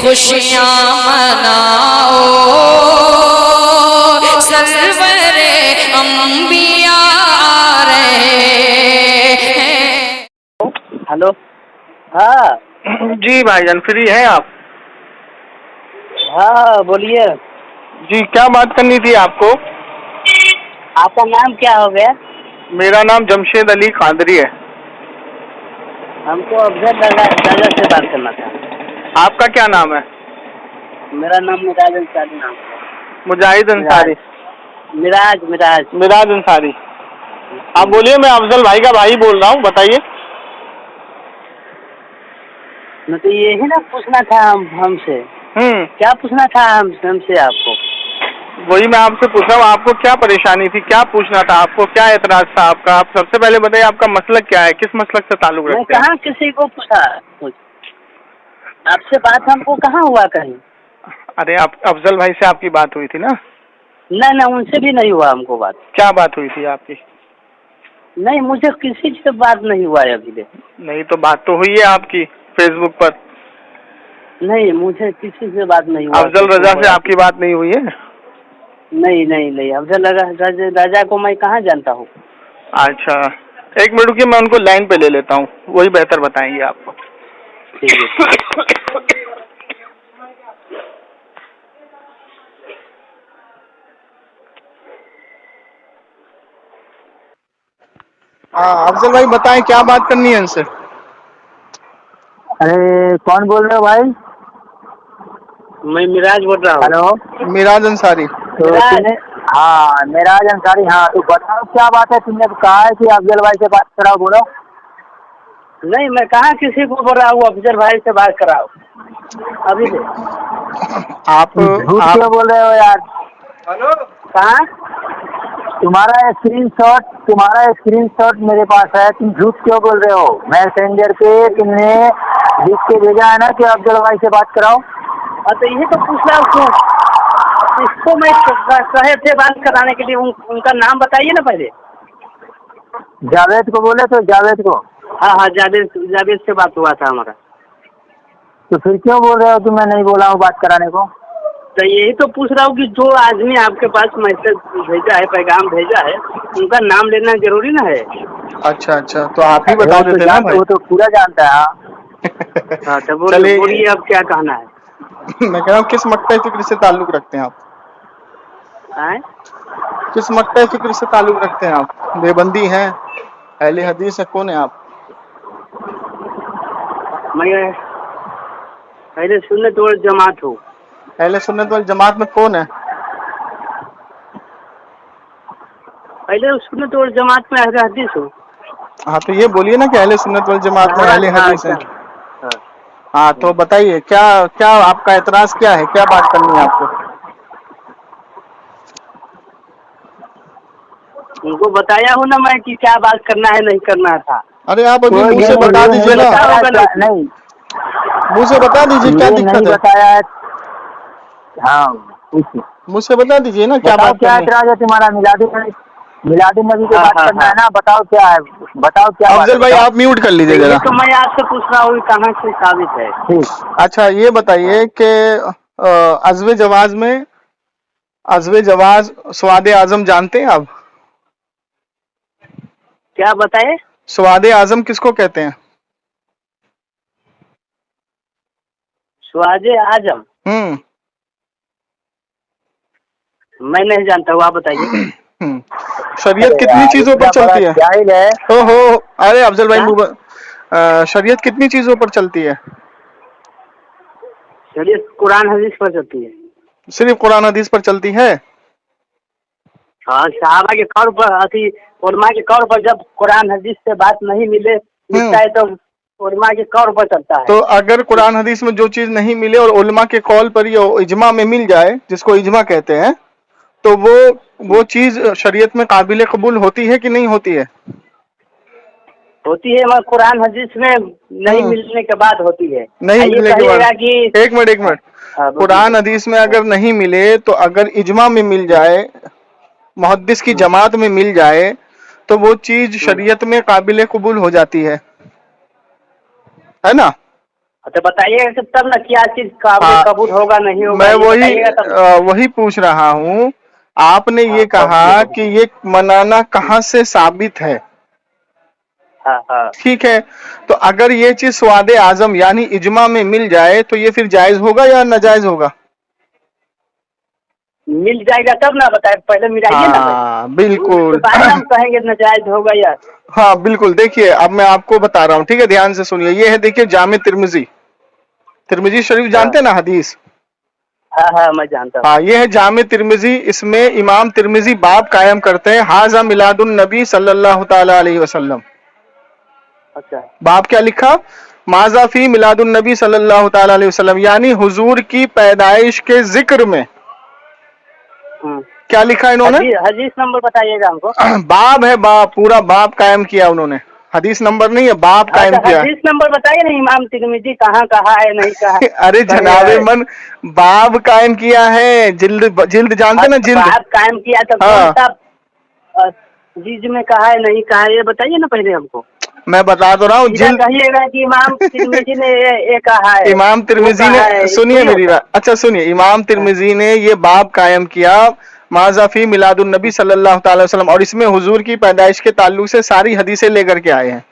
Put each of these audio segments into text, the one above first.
خوشیاں مناؤ سرور انبیاء آ رہے ہیں۔ ہلو، ہاں جی بھائی جان فری ہیں آپ؟ ہاں بولیے۔ جی کیا بات کرنی تھی آپ کو؟ آپ کا نام کیا ہو گیا؟ میرا نام جمشید علی قادری ہے۔ ہم کو افضل راجا سے بات کرنا تھا۔ آپ کا کیا نام ہے؟ میرا نام مراج انصاری نام ہے۔ مجاہد انصاری؟ مراج مراج انصاری۔ آپ بولیے، میں افضل بھائی کا بھائی بول رہا ہوں، بتائیے۔ تو یہی نا پوچھنا تھا ہم سے۔ کیا پوچھنا تھا ہم سے آپ کو؟ وہی میں آپ سے پوچھ رہا ہوں، آپ کو کیا پریشانی تھی، کیا پوچھنا تھا آپ کو، کیا اعتراض تھا آپ کا؟ آپ سب سے پہلے بتائیے آپ کا مسلک کیا ہے، کس مسلک سے تعلق میں رکھتے ہیں؟ کہاں کسی کو پوچھا، آپ سے بات ہم کو کہاں ہوا کہیں؟ ارے آپ افضل بھائی سے آپ کی بات ہوئی تھی نا؟ نہیں ان سے بھی نہیں ہوا ہم کو بات۔ کیا بات ہوئی تھی آپ کی؟ نہیں مجھے کسی سے بات نہیں ہوا ہے ابھی تک۔ نہیں تو بات تو ہوئی ہے آپ کی فیس بک پر۔ نہیں مجھے کسی سے بات نہیں ہوا۔ افضل رضا سے آپ کی بات نہیں ہوئی ہے؟ نہیں افضل راجا کو میں کہاں جانتا ہوں۔ اچھا ایک منٹ رکیے، میں ان کو لائن پہ لے لیتا ہوں، وہی بہتر بتائیں گے آپ کو۔ ٹھیک ہے۔ ہاں افضل بھائی بتائیں، کیا بات کرنی ہے ان سے؟ ارے کون بول رہے ہو بھائی؟ میں مراج بول رہا ہوں۔ ہلو، میراج انصاری۔ ہاں مراج انصاری۔ ہاں تو بتاؤ کیا بات ہے؟ تم نے کہا ہے کہ افضل بھائی سے بات کراؤ، بولو۔ نہیں میں کہاں کسی کو بول رہا ہوں افضل بھائی سے بات کراؤ ابھی سے۔ آپ جھوٹ کیوں بول رہے ہو یار؟ ہلو، کہاں؟ تمہارا اسکرین شاٹ میرے پاس ہے، تم جھوٹ کیوں بول رہے ہو؟ میسنجر پہ تم نے لکھ کے بھیجا ہے نا کہ افضل بھائی سے بات کراؤ۔ تو یہ تو پوچھ رہا ہوں کیوں؟ اس کو میں کہے تھے بات کرانے کے لیے، ان کا نام بتائیے نا پہلے۔ جاوید کو بولے تو؟ جاوید کو؟ ہاں جاوید سے بات ہوا تھا ہمارا۔ تو پھر کیوں بول رہے ہو کہ میں نہیں بولا ہوں بات کرانے کو؟ تو یہی تو پوچھ رہا ہوں کہ جو آدمی آپ کے پاس میسج بھیجا ہے، پیغام بھیجا ہے، ان کا نام لینا ضروری نہ ہے؟ اچھا تو آپ ہی بتا دیتے نا بھائی۔ وہ تو پورا جانتا ہے۔ ہاں تو بولیے اب کیا کہنا ہے؟ میں کہہ رہا ہوں کس مقطع فکر سے تعلق رکھتے ہیں آپ؟ کس مقطع فکر سے تعلق رکھتے ہیں آپ؟ دیوبندی ہیں، اہل حدیث ہے، کون ہیں آپ؟ میں اہل سنت والجماعت ہوں۔ اہل سنت والجماعت میں کون ہے؟ اہل سنت والجماعت میں اہل حدیث ہوں۔ ہاں تو یہ بولیے نا کہ اہل سنت والجماعت میں اہل حدیث ہیں۔ ہاں تو بتائیے کیا آپ کا اعتراض کیا ہے، کیا بات کرنی ہے آپ کو؟ ان کو بتایا ہوں نا میں کہ کیا بات کرنا ہے نہیں کرنا تھا۔ ارے آپ ابھی منہ سے بتا دیجیے نا، نہیں منہ سے بتا دیجیے کیا یہ نہیں دقت ہے؟ بتایا ہے۔ ہاں مجھ سے بتا دیجیے نا کیا بتاؤ بات کیا کرنی ہے؟ اعتراض ہے تمہارا؟ میلاد النبی کی بات کرنا ہے نا؟ بتاؤ کیا ہے، بتاؤ کیا بات ہے؟ افضل بھائی آپ میوٹ کر لیجیے ذرا۔ تو میں آپ سے پوچھ رہا ہوں کہاں سے ثابت ہے؟ اچھا یہ بتائیے کہ عزو جواز سواد اعظم جانتے ہیں آپ؟ کیا بتائے؟ سواد اعظم کس کو کہتے ہیں؟ سواد اعظم میں نہیں جانتا ہوں، آپ بتائیے۔ شریعت کتنی چیزوں پر چلتی ہے؟ جاہل ہے۔ ارے افضل بھائی شریعت کتنی چیزوں پر چلتی ہے؟ شریعت قرآن حدیث پر چلتی ہے۔ صرف قرآن حدیث پر چلتی ہے؟ ہاں صحابہ کے قول پر، علماء کے قول پر جب قرآن حدیث سے بات نہیں ملتا ہے تو علماء کے قول پر چلتا ہے۔ تو اگر قرآن حدیث میں جو چیز نہیں ملے اور علماء کے قول پر یا اجماع میں مل جائے، جس کو اجماع کہتے ہیں، تو وہ چیز شریعت میں قابل قبول ہوتی ہے کہ نہیں ہوتی ہے؟ ہوتی ہے، مگر قرآن حدیث میں نہیں ملنے کے بعد ہوتی ہے۔ نہیں ملنے کے بعد ایک منٹ بولیے۔ قرآن حدیث میں اگر نہیں ملے تو اگر اجماع میں مل جائے، محدث کی جماعت میں مل جائے، تو وہ چیز شریعت میں قابل قبول ہو جاتی ہے نا؟ तो बताइएगा कि तब ना क्या चीज हाँ, कबूल होगा नहीं होगा, मैं ये वही बताइएगा तब। वही पूछ रहा हूँ। आपने हाँ ये कहा कबूल कि होगा। ये मनाना कहाँ से साबित है? हाँ हाँ, ठीक है, तो अगर ये चीज स्वादे आजम यानी इजमा में मिल जाए तो ये फिर जायज होगा या नाजायज होगा? मिल जाएगा तब ना बताए, पहले मिलाइए ना भाई, हाँ उसके बिल्कुल। बाद ना हम कहेंगे नाजायज होगा या। हाँ बिल्कुल, देखिए अब मैं आपको बता रहा हूँ, ठीक है, ध्यान से सुनिए। ये है, देखिए, जामे तिर्मिजी, तिर्मिजी शरीफ हाँ जानते हैं ना, हदीस? हाँ हाँ, मैं जानता हूँ। हाँ, ये है जामे तिर्मिजी। इसमें इमाम तिर्मिजी बाब कायम करते हैं, हाजा मिलादुन नबी सल्लल्लाहु ताला अलैहि वसल्लम। अच्छा बाप क्या लिखा? माजा फी मिलादुन नबी सल्लल्लाहु ताला अलैहि वसल्लम, यानी हुजूर की पैदाइश के जिक्र में हम्म, क्या लिखा इन्होंने? हदीस नंबर बताइएगा हमको। बाब है, बाब, पूरा बाब कायम किया उन्होंने, हदीस नंबर नहीं है, बाब हाँ कायम तो किया। हदीस नंबर बताइए ना, इमाम तिरमिजी कहाँ कहा है, नहीं कहा अरे कहे जनाबे है। मन, बाब कायम किया है, जिल्द, जिल्द जानते हाँ ना, तो जिल्द। बात कायम किया तो कौन हाँ, सा चीज में कहा है नहीं कहा है, ये बताइए ना पहले हमको। मैं बता तो रहा हूँ, सीधा जिल्द। कहिएगा कि इमाम तिरमिजी ने ये कहा है, इमाम वो तिर्मिजी कहा ने, है, सुनिए थोड़ी मेरी होता है। बात, अच्छा सुनिए, इमाम हाँ, तिर्मिजी ने ये बाब कायम किया, माजाफी मिलादुन नबी सल्लल्लाहु अलैहि वसल्लम, और इसमें हुजूर की पैदाइश के ताल्लुक से सारी हदीसें लेकर के आए हैं।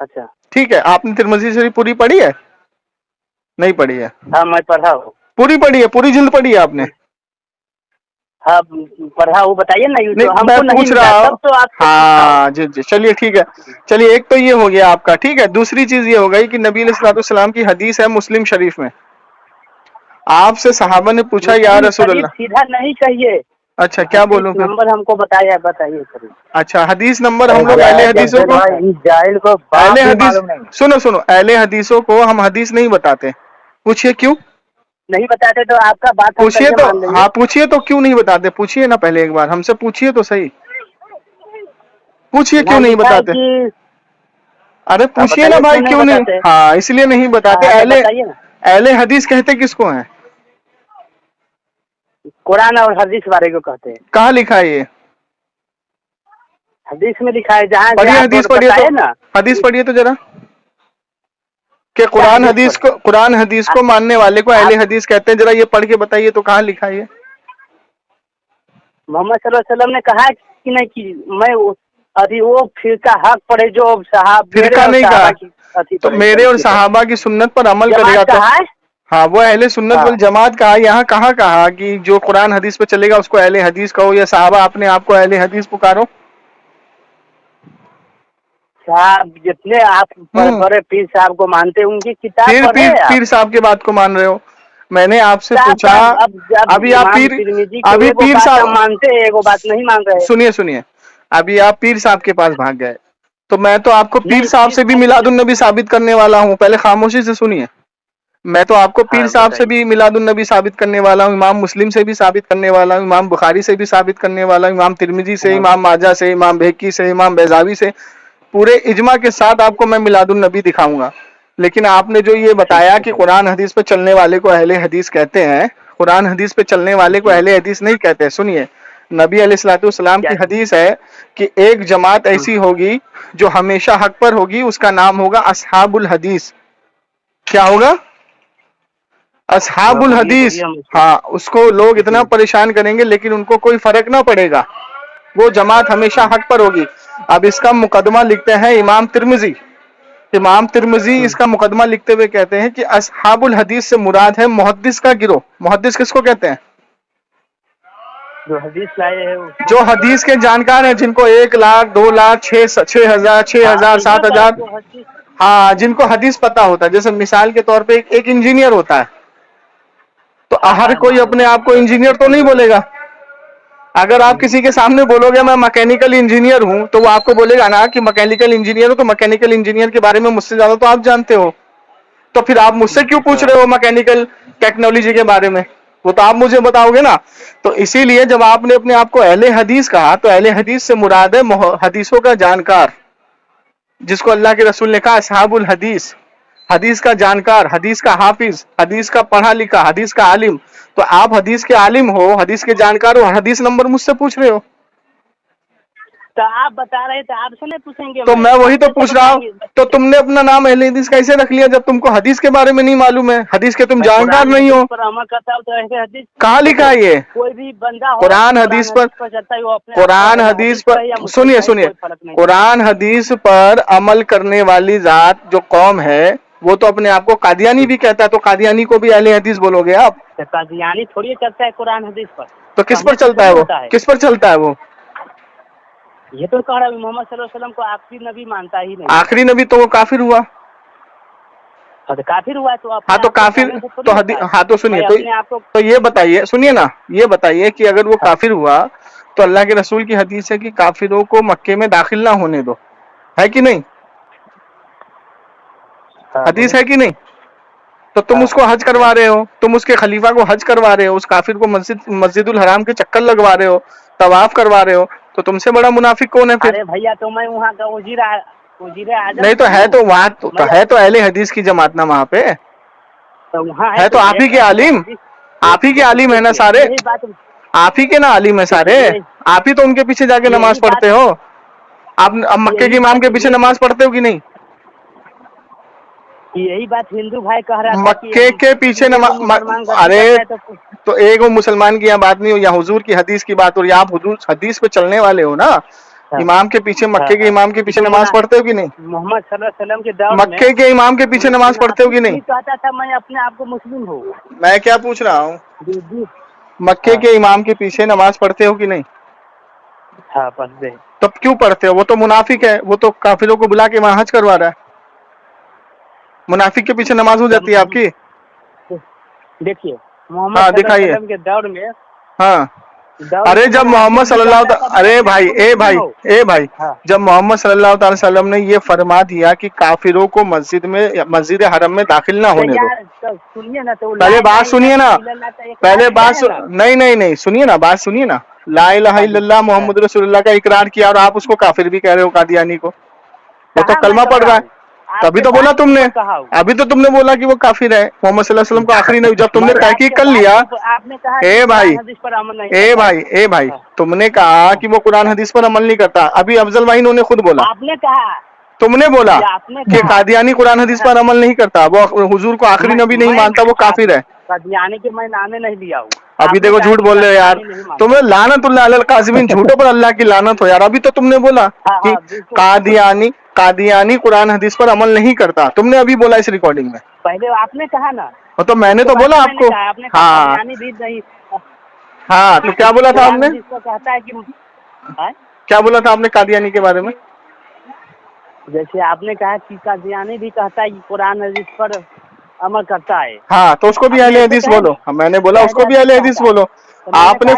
अच्छा ठीक है, आपने तिर्मिजी शरीफ पूरी पढ़ी है? नहीं पढ़ी है? हाँ, मैं पढ़ा हूँ। पूरी पढ़ी है, पूरी जिल्द पढ़ी है आपने? हाँ पढ़ा हूँ, बताइए ना, ये नहीं, तो मैं हमको नहीं पूछ मिला रहा हूँ। तब तो आपसे पूछता हूँ। हाँ जी जी, चलिए ठीक है। चलिए, एक तो ये हो गया आपका, ठीक है। दूसरी चीज ये हो गई कि नबी अलैहिस्सलाम की हदीस है मुस्लिम शरीफ में। आपसे सहाबा ने पूछा, या मुस्लिम रसूल शरीफ अल्लाह। सीधा नहीं कहिए, अच्छा, क्या हदीस बोलूं फिर? नंबर हमको बताइए सर। अच्छा, हदीस नंबर हम लोग अहले हदीसों जमशेद को, भाई, इस जाहिल को बाप अहले भी हदीस, मालूम नहीं। सुनो सुनो, अहले हदीसों को हम हदीस नहीं बताते। पूछिए क्यों? नहीं बताते तो आपका बात हम पूछिए कैसे तो, मान लेंगे। हाँ पूछिए तो, क्यों नहीं बताते? पूछिए ना पहले, एक बार हमसे पूछिए तो सही, पूछिए क्यों यहाँ नहीं लिखा है बताते? कि, अरे हाँ पूछिए ना बताइए भाई, क्यों नहीं क्यों नहीं? बताते। हाँ, इसलिए नहीं हाँ बताते। हाँ तो अहले, बताइए ना, अहले हदीस कहते किसको हैं? कुरान और हदीस वाले को कहते हैं। कहाँ लिखा है ये? हदीस में लिखा है, जहाँ से पढ़िए, आप हदीस पढ़िए तो, बताए ना। हदीस पढ़िए तो जरा, कि क्या कुरान हदीस हदीस पढ़े? को, कुरान हदीस आ- को मानने वाले को अहले आप हदीस कहते हैं। जरा ये पढ़ के बताइए तो, कहाँ लिखा है ये? मोहम्मद सल्लल्लाहु अलैहि वसल्लम ने कहा कि नहीं कि मैं अभी वो फिरका हक पढ़े जो साहब मेरे फिरका और नहीं कहा, साहबा की अथी तो पढ़े, मेरे और तरीके पढ़े। सहाबा की सुन्नत पर अमल जमात करेगा तो। कहा है। हाँ, वो अहले सुन्नत हाँ वल जमात कहा। यहाँ कहाँ कहा कि जो कुरान हदीस पे चलेगा उसको अहले हदीस कहो, या सहाबा अपने आप को अहले हदीस पुकारो? साहब जितने आप हम्म, बड़े पीर साहब को मानते हैं, उनकी किताब फिर पढ़े पीर, आप। पीर साहब के बात को मान रहे हो? मैंने आपसे साहब पूछा, साहब, अब जब अभी आप इमाम पीर, तिरमिजी को अभी एगो पीर बात हम साहब, मानते हैं, एगो बात नहीं मान रहे। सुनिए सुनिए, अभी आप पीर साहब के पास भाग गए, तो मैं तो आपको पीर नहीं साहब पीर से भी साहब के मिलादुन नबी साबित करने वाला हूँ। पहले खामोशी से सुनिए। मैं तो आपको पीर हाँ साहब से बताइए। भी मिलादुन नबी साबित करने वाला हूँ, इमाम मुस्लिम से भी साबित करने वाला हूँ, इमाम बुखारी से भी साबित करने वाला हूँ, इमाम तिरमिजी से, हाँ इमाम माजा से, इमाम बेहकी से, इमाम बैजावी से, पूरे इजमा के साथ आपको मैं मिलादुन नबी दिखाऊंगा। लेकिन आपने जो ये ठीक बताया है कि सर। कुरान हदीस पे चलने वाले को अहले हदीस कहते हैं, कुरान हदीस पे चलने वाले को जी अहले हदीस नहीं कहते। सुनिए, नबी अलैहिस्सलाम क्या की चीज? हदीस है कि एक जमात ऐसी होगी जो हमेशा हक पर होगी, उसका नाम होगा असहाबुल हदीस। क्या होगा? हाँ असहाबुल बोलिए हदीस। बोलिए, हम उसको। हाँ, उसको लोग इतना जी परेशान करेंगे लेकिन उनको कोई फर्क ना पड़ेगा, वो जमात हमेशा हक पर होगी। अब इसका मुकदमा लिखते हैं इमाम तिरमिजी। इमाम तिरमिजी इसका मुकदमा लिखते हुए कहते हैं कि असहाबुल हदीस से मुराद है मुहद्दिस का गिरोह। मुहद्दिस किसको कहते हैं? जो हदीस लाए हैं जो उसको। हदीस के जानकार हैं, जिनको 1 लाख 2 लाख 6 हजार छह हाँ हजार इहे सात बात, हजार जो हदीस। हाँ, जिनको हदीस पता होता है। जैसे मिसाल के तौर पे एक इंजीनियर होता है, तो हाँ हर हाँ कोई मालूम अपने है, आप को जो इंजीनियर हदीस तो नहीं समझे। बोलेगा। अगर आप किसी के सामने बोलोगे मैं मैकेनिकल इंजीनियर हूं, तो वो आपको बोलेगा ना कि मैकेनिकल इंजीनियर हो, तो मैकेनिकल इंजीनियर के बारे में मुझसे ज्यादा तो आप जानते हो, तो फिर आप मुझसे क्यों पूछ हाँ रहे हो मैकेनिकल टेक्नोलॉजी के बारे में? वो तो आप मुझे बताओगे ना। तो इसीलिए जब आपने अपने आप को अहले हदीस कहा, तो अहले हदीस से मुराद है हदीसों का जानकार, जिसको अल्लाह के रसूल ने कहा असहाबुल हदीस, हदीस का जानकार, हदीस का हाफिज, हदीस का पढ़ा लिखा, हदीस का आलिम। तो आप हदीस के आलिम हो, हदीस के जानकार हो, हदीस नंबर मुझसे पूछ रहे हो? तो आप बता रहे थे, आपसे नहीं पूछेंगे? तो मैं वही तो आपसे पूछ रहा हूँ, बताएंगे। तो तुमने अपना नाम अहले हदीस कैसे रख लिया जब तुमको हदीस के बारे में नहीं मालूम है? हदीस के तुम मैं जानकार कुरान नहीं हो। हदीस पर अमल करता हूँ तो ऐसे हदीस कहाँ लिखा है ये? कोई भी बंदा हो कुरान हदीस पर चलता है, वो अपने कुरान आप को हदीस कहे या पर मुस्लिम सुनिए कहे, सुनिए, कोई फर्क नहीं। कुरान हदीस पर अमल करने वाली जात जो कौम है वो तो अपने आप को कादियानी भी कहता है, तो कादियानी को भी अहले हदीस बोलोगे आप? तो कादियानी थोड़ी चलता है कुरान हदीस पर। तो किस पर हमें तो चलता है थोड़ी वो? होता है। किस पर चलता है वो? ये तो कह रहा है मोहम्मद सल्लल्लाहु अलैहि वसल्लम को आखिरी नबी मानता ही नहीं। आखिरी नबी तो वो काफिर हुआ। हाँ, तो काफिर हुआ तो अपने हाँ तो आप को काफिर कहने से थोड़ी तो होता है। हाँ तो सुनिए, मैं अपने आप को तो ये बताइए, सुनिए ना, ये बताइए कि अगर वो काफिर हुआ तो अल्लाह के रसूल की हदीस है कि काफिरों को मक्के में दाखिल ना होने दो, है कि नहीं? हाँ, बोले। हदीस है कि नहीं? तो तुम हाँ, उसको हज करवा रहे हो, तुम उसके खलीफा को हज करवा रहे हो, उस काफिर को मस्जिदुल हराम के चक्कर लगवा रहे हो, तवाफ करवा रहे हो, तो तुमसे बड़ा मुनाफिक कौन है फिर? अरे भैया, तो मैं वहाँ का वजीर आजम नहीं तो है, हूँ। तो वहां तो मैं है तो अहले हदीस की जमात ना वहां पे तो वहाँ है, तो आप ही के आलिम, आप ही के आलिम है ना सारे, यही बात। आप ही के ना आलिम है सारे, आप ही तो उनके पीछे जाके यही नमाज बात पढ़ते हो। आप अब मक्के के इमाम के पीछे नमाज पढ़ते हो कि नहीं? यही बात हिंदू भाई कह रहा था कि मक्के के पीछे मुसलमान गलती अरे करता है तो एक वो मुसलमान की यहाँ बात नहीं हो, या हुजूर की हदीस की बात हो रही है, आप हुजूर हदीस पे चलने वाले हो ना। इमाम के पीछे, मक्के के इमाम के पीछे नमाज पढ़ते हो कि नहीं? मोहम्मद सल्लल्लाहु अलैहि वसल्लम के दौर में मक्के के इमाम के पीछे नमाज पढ़ते हो कि नहीं? कहता था मैं अपने आप को मुस्लिम हूँ। मैं क्या पूछ रहा हूँ, जी। मक्के के इमाम के पीछे नमाज पढ़ते हो कि नहीं? हाँ, पढ़ते हैं। तब क्यों पढ़ते हो? वो तो मुनाफिक है, वो तो काफिरों को बुला के वहां हज करवा रहा है। मुनाफिक के पीछे नमाज हो जाती है आपकी? देखिए, मोहम्मद हाँ सल्लल्लाहु अलैहि दिखाइए। वसल्लम के दौर में हाँ, अरे जब मोहम्मद सल्लल्लाहु, अरे भाई ए भाई हाँ। जब मोहम्मद सल्लल्लाहु अलैहि वसल्लम ने ये फरमा दिया कि काफिरों को मस्जिद हरम में दाखिल ना होने दो, तो सुनिए ना, तो पहले बात सुनिए ना, पहले बात है ना। नहीं सुनिए ना, बात सुनिए ना। ला इलाहा इल्लल्लाह मोहम्मद रसूलुल्लाह का इकरार किया और आप उसको काफिर भी कह रहे हो, कादियानी को। वो तो कहाँ कलमा मैं पढ़ कह रहा रहा है, हूँ? तभी तो आपके बोला बात तुमने, को कहा हूँ। अभी तो तुमने बोला कि वो काफिर है, मोहम्मद सल्लल्लाहु अलैहि वसल्लम को आखिरी नहीं, जब तुमने मैं तहकीक आपके कर लिया। बात को- आपने कहा कि ए भाई कुरान हदीस पर अमल नहीं करता है। ए भाई तुमने कहा कि वो कुरान हदीस पर अमल नहीं करता, अभी अफजल भाई ने खुद बोला, आपने कहा, तुमने बोला या आपने कि कहा। कादियानी कुरान हदीस पर अमल नहीं करता, वो हुजूर को आखिरी नबी नहीं मानता, वो काफिर है। कादियानी के मैं नामे नहीं लिया हूँ। अभी आपने देखो कहा झूठ कि बोल रहे हो यार, कादियानी नहीं मानता। तुम्हें लानतुल्लाह अलल काज़िमीन, झूठों पर अल्लाह की लानत हो यार। अभी तो तुमने बोला हाँ, कि बिल्कुल। कादियानी कुरान हदीस पर अमल नहीं करता, तुमने अभी बोला इस रिकॉर्डिंग में। पहले आपने कहा ना, तो मैंने तो बोला मैंने आपको। कहा, आपने कहा हाँ कादियानी भी नहीं। हाँ, तो क्या बोला था आपने? जिसको कहता है कि हाँ? क्या बोला था आपने कादियानी के बारे में? जैसे आपने कहा कि कादियानी भी कहता है कि कुरान हदीस पर अमल करता है। हाँ, तो उसको भी अहले हदीस बोलो। मैंने बोला उसको भी अहले हदीस बोलो। आपने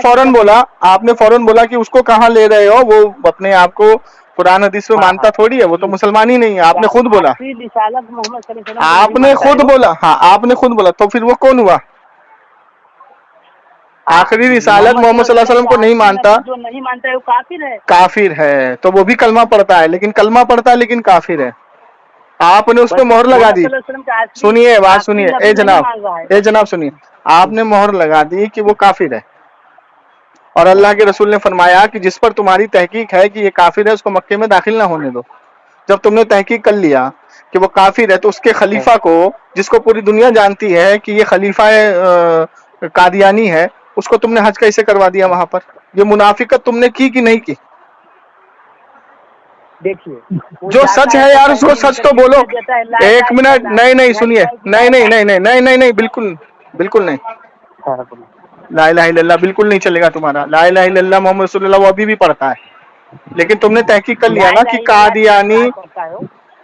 फौरन बोला कि उसको कहाँ ले रहे हो, वो अपने आप को कुरान हदीस में मानता थोड़ी है, वो तो मुसलमान ही नहीं है, आपने खुद बोला। रिसालत मोहम्मद सल्लल्लाहु अलैहि वसल्लम को नहीं आपने मानता खुद है वो। बोला, हाँ आपने खुद बोला, तो फिर वो कौन हुआ? आखिरी रिसालत मोहम्मद सल्लल्लाहु अलैहि वसल्लम को नहीं मानता, जो नहीं मानता है वो काफिर है। काफिर है। तो वो भी कलमा पढ़ता है, लेकिन काफिर है। आपने उस पर मोहर लगा दी। सुनिए बात सुनिए, ए जनाब सुनिए, आपने मोहर लगा दी कि वो काफिर है, और अल्लाह के रसूल ने फरमाया कि जिस पर तुम्हारी तहकीक है कि ये काफिर है, उसको मक्के में दाखिल ना होने दो। जब तुमने तहकीक कर लिया कि वो काफिर है, तो उसके खलीफा को, जिसको पूरी दुनिया जानती है कि ये खलीफा कादियानी है, उसको तुमने हज कैसे करवा दिया वहां पर? ये मुनाफिकत तुमने की कि नहीं की? देखिए, जो सच है यार उसको सच तो बोलो। एक मिनट, नहीं सुनिए, नहीं बिल्कुल नहीं। ला इलाहा इल्लल्लाह बिल्कुल नहीं चलेगा तुम्हारा। ला इलाहा इल्लल्लाह मोहम्मद रसूलुल्लाह वो अभी भी पढ़ता है, लेकिन तुमने तहकीक कर लिया ना कि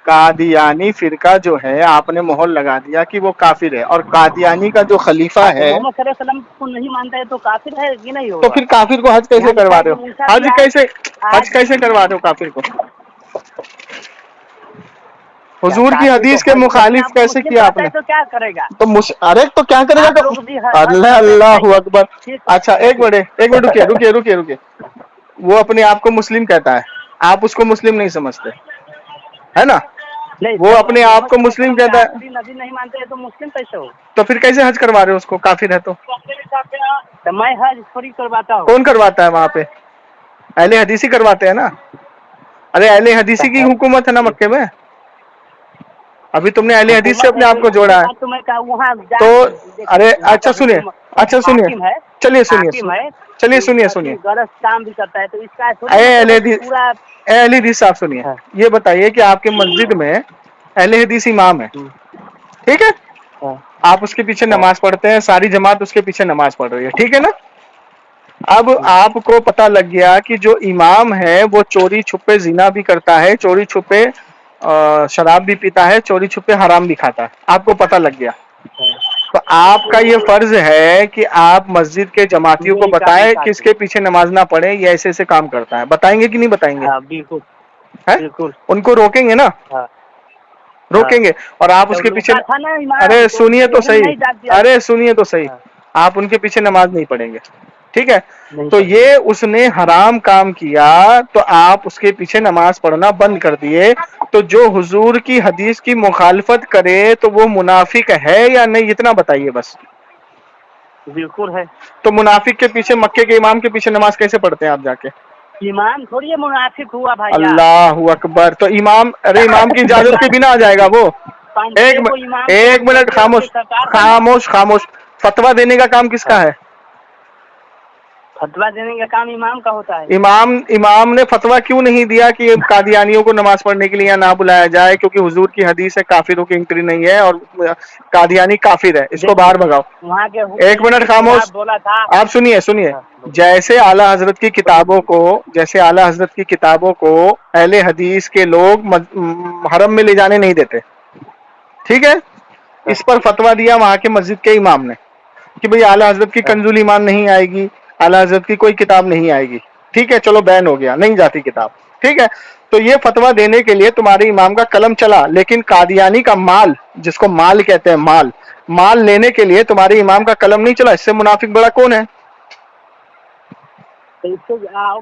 कादियानी फिरका जो है, आपने मोहर लगा दिया कि वो काफिर है, और कादियानी का जो खलीफा है, मोहम्मद सल्लल्लाहु अलैहि वसल्लम को नहीं मानता है तो काफिर है कि नहीं होगा? तो फिर काफिर को हज कैसे करवा रहे हो? हज कैसे करवा रहे हो काफिर को? हुजूर की हदीस के मुखालिफ कैसे किया आपने? तो क्या करेगा? तो अरे तो क्या करेगा? अल्लाह अकबर। अच्छा एक मिनट रुकिए। वो अपने आप को मुस्लिम कहता है, आप उसको मुस्लिम नहीं समझते, है ना? वो अपने आप को मुस्लिम कहता है, नबी नहीं मानते हैं तो मुस्लिम कैसे हो? तो फिर कैसे हज करवा रहे हो उसको? काफिर है तो मैं हज थोड़ी करवाता हूँ। कौन करवाता है वहां पे? अहले हदीस ही करवाते हैं ना। अरे अहले हदीसी की हुकूमत है ना मक्के में, अभी तुमने अहले हदीस से अपने आप को जोड़ा है तो मैं वहाँ तो अरे अच्छा सुनिए चलिए चलिए सुनिए गलत काम भी करता है, तो इसका अहले हदीस पूरा अहले हदीस साहब सुनिए, हाँ। ये बताइए कि आपके मस्जिद में अहले हदीस इमाम है, ठीक है, हाँ। आप उसके पीछे नमाज पढ़ते हैं, सारी जमात उसके पीछे नमाज पढ़ रही है, ठीक है ना। अब आपको पता लग गया कि जो इमाम है वो चोरी छुपे जिना भी करता है, चोरी छुपे शराब भी पीता है, चोरी छुपे हराम भी खाता है, आपको पता लग गया, तो आपका ये फर्ज है कि आप मस्जिद के जमातियों को बताएं कि इसके पीछे नमाज ना पढ़े, ये ऐसे ऐसे काम करता है, बताएंगे कि नहीं बताएंगे? हाँ, बिल्कुल है? बिल्कुल। उनको रोकेंगे ना, हाँ। रोकेंगे, और आप उसके पीछे अरे सुनिए तो सही, अरे सुनिए तो सही, आप उनके पीछे नमाज नहीं पढ़ेंगे, ठीक है, तो ये उसने हराम काम किया तो आप उसके पीछे नमाज पढ़ना बंद कर दिए, तो जो हुजूर की हदीस की मुखालफत करे तो वो मुनाफिक है या नहीं, इतना बताइए बस। बिल्कुल है। तो मुनाफिक के पीछे, मक्के के इमाम के पीछे नमाज कैसे पढ़ते हैं आप जाके? इमाम थोड़ी है मुनाफिक हुआ भाई। अल्लाहु अकबर, तो इमाम, अरे इमाम की इजाजत के बिना आ जाएगा वो? एक मिनट खामोश खामोश खामोश, फतवा देने का काम किसका है? फतवा देने का काम इमाम का होता है। इमाम ने फतवा क्यों नहीं दिया कि कादियानियों को नमाज पढ़ने के लिए यहाँ ना बुलाया जाए, क्योंकि हुजूर की हदीस है काफिरों की एंट्री नहीं है और कादियानी काफिर है, इसको बाहर भगाओ। वहाँ के एक मिनट खामोश, बोला था आप सुनिए, जैसे आला हजरत की किताबों को अहले हदीस के लोग हरम में ले जाने नहीं देते, ठीक है, इस पर फतवा दिया वहां के मस्जिद के इमाम ने कि भाई आला हजरत की कंजुल ईमान नहीं आएगी, आला हजरत की कोई किताब नहीं आएगी, ठीक है, चलो बैन हो गया, नहीं जाती किताब, ठीक है, तो ये फतवा देने के लिए तुम्हारे इमाम का कलम चला, लेकिन कादियानी का माल, जिसको माल कहते हैं, माल लेने के लिए तुम्हारे इमाम का कलम नहीं चला, इससे मुनाफिक बड़ा कौन है? हाँ,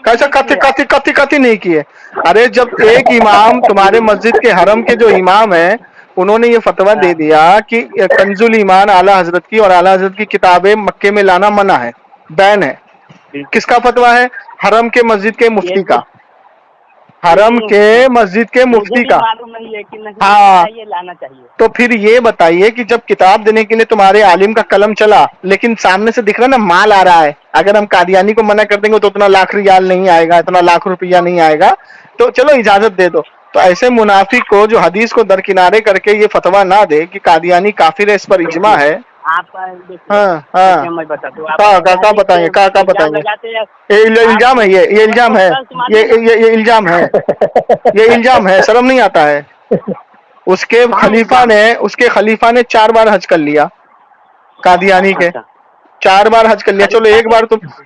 कैसा कथी नहीं किए? अरे जब एक इमाम तुम्हारे मस्जिद के हरम के जो इमाम है उन्होंने ये फतवा दे दिया कि कंजुल ईमान आला हजरत की और आला हजरत की किताबें मक्के में लाना मना है, बैन है, किसका फतवा है? हरम के मस्जिद के मुफ्ती का, हरम के मस्जिद के मुफ्ती का। मालूम नहीं है कि नहीं, हाँ, ये लाना चाहिए। तो फिर ये बताइए कि जब किताब देने के लिए तुम्हारे आलिम का कलम चला, लेकिन सामने से दिख रहा ना माल आ रहा है, अगर हम कादियानी को मना कर देंगे तो उतना लाख रियाल नहीं आएगा, इतना लाख रुपया नहीं आएगा, तो चलो इजाजत दे दो, तो ऐसे मुनाफिक को जो हदीस को दरकिनारे करके ये फतवा ना दे कि कादियानी काफिर है, इस पर इजमा है। आप मैं बता दूं, क्या बताएंगे, क्या बताएंगे? ये इल्जाम है, ये इल्जाम है, ये इल्जाम है, ये इल्जाम है, शर्म नहीं आता है? उसके खलीफा ने 4 बार हज कर लिया, कादियानी के 4 बार हज कर लिया, चलो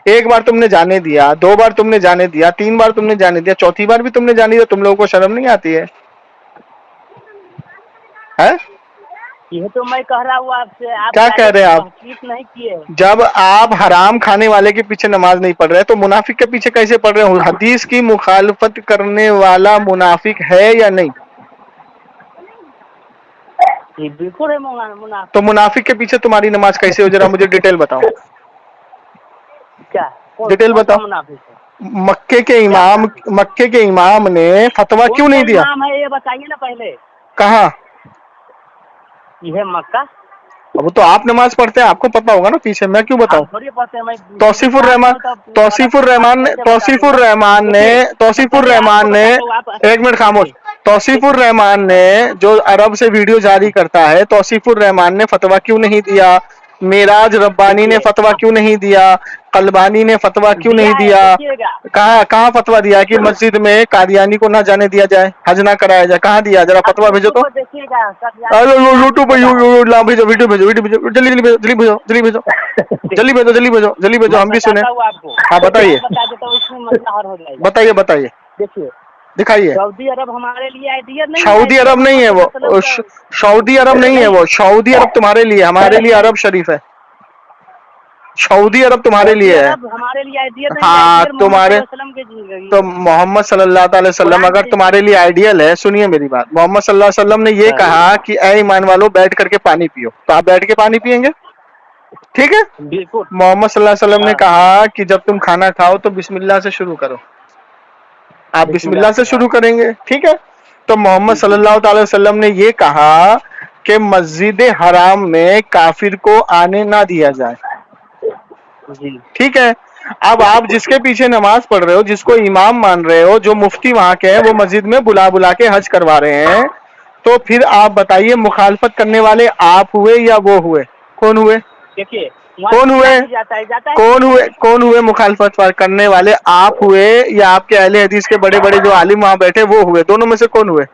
एक बार तुमने जाने दिया, 2 बार तुमने जाने दिया, 3 बार तुमने जाने दिया, चौथी बार भी तुमने जाने दिया, तुम लोगों को शर्म नहीं आती है? ये तो मैं कह रहा हूँ आपसे, आप क्या कह रहे हैं आप? नहीं किए। जब आप हराम खाने वाले के पीछे नमाज नहीं पढ़ रहे तो मुनाफिक के पीछे कैसे पढ़ रहे हो? हदीस की मुखालफत करने वाला मुनाफिक है या नहीं? बिल्कुल है मुनाफिक। तो मुनाफिक के पीछे तुम्हारी नमाज कैसे हो? जरा मुझे डिटेल बताओ। क्या डिटेल बताओ। मुनाफिक है? मक्के के इमाम ने फतवा क्यों नहीं दिया? नाम है ये बताइए ना पहले। कहाँ? यह मक्का। अब तो आप नमाज पढ़ते हैं, आपको पता होगा ना पीछे, मैं क्यों बताऊं? तौसीफुर रहमान ने एक मिनट खामोश, तौसीफुर रहमान ने जो अरब से वीडियो जारी करता है, तौसीफुर रहमान ने फतवा क्यों नहीं दिया? मेराज रब्बानी ने फतवा क्यों नहीं दिया? कलबानी ने फतवा क्यों नहीं दिया? कहाँ फतवा दिया कि मस्जिद में कादियानी को ना जाने दिया जाए, हज ना कराया जाए? कहाँ दिया? जरा फतवा भेजो तो। यूट्यूब पे भेजो, वीडियो भेजो, जल्दी भेजो, हम भी सुने। हाँ बताइए, देखिए, दिखाइए। सऊदी अरब हमारे लिए आइडिया नहीं, सऊदी अरब नहीं है वो, सऊदी अरब नहीं है वो, सऊदी अरब तुम्हारे लिए, हमारे लिए अरब शरीफ है। सऊदी अरब तुम्हारे लिए है, हमारे लिए आइडियल नहीं। हाँ तुम्हारे, तो मोहम्मद सल्लल्लाहु अलैहि वसल्लम अगर तुम्हारे लिए आइडियल है, सुनिए मेरी बात, मोहम्मद सल्लल्लाहु अलैहि वसल्लम ने ये कहा कि ऐ ईमान वालों बैठ करके पानी पियो, तो आप बैठ के पानी पियेंगे? ठीक है। बिल्कुल। मोहम्मद सल्लल्लाहु अलैहि वसल्लम ने कहा कि जब तुम खाना खाओ तो बिस्मिल्लाह से शुरू करो, آپ بسم اللہ سے شروع کریں گے, ٹھیک ہے. تو محمد صلی اللہ تعالی وسلم نے یہ کہا کہ مسجد حرام میں کافر کو آنے نہ دیا جائے, جی ٹھیک ہے. اب آپ جس کے پیچھے نماز پڑھ رہے ہو, جس کو امام مان رہے ہو, جو مفتی وہاں کے ہیں, وہ مسجد میں بلا بلا کے حج کروا رہے ہیں, تو پھر آپ بتائیے مخالفت کرنے والے آپ ہوئے یا وہ ہوئے؟ کون ہوئے؟ دیکھیے کون ہوئے؟ جاتا ہے کون ہوئے مخالفت کرنے والے؟ آپ ہوئے یا آپ کے اہل حدیث کے بڑے بڑے جو عالم وہاں بیٹھے وہ ہوئے؟ دونوں میں سے کون ہوئے؟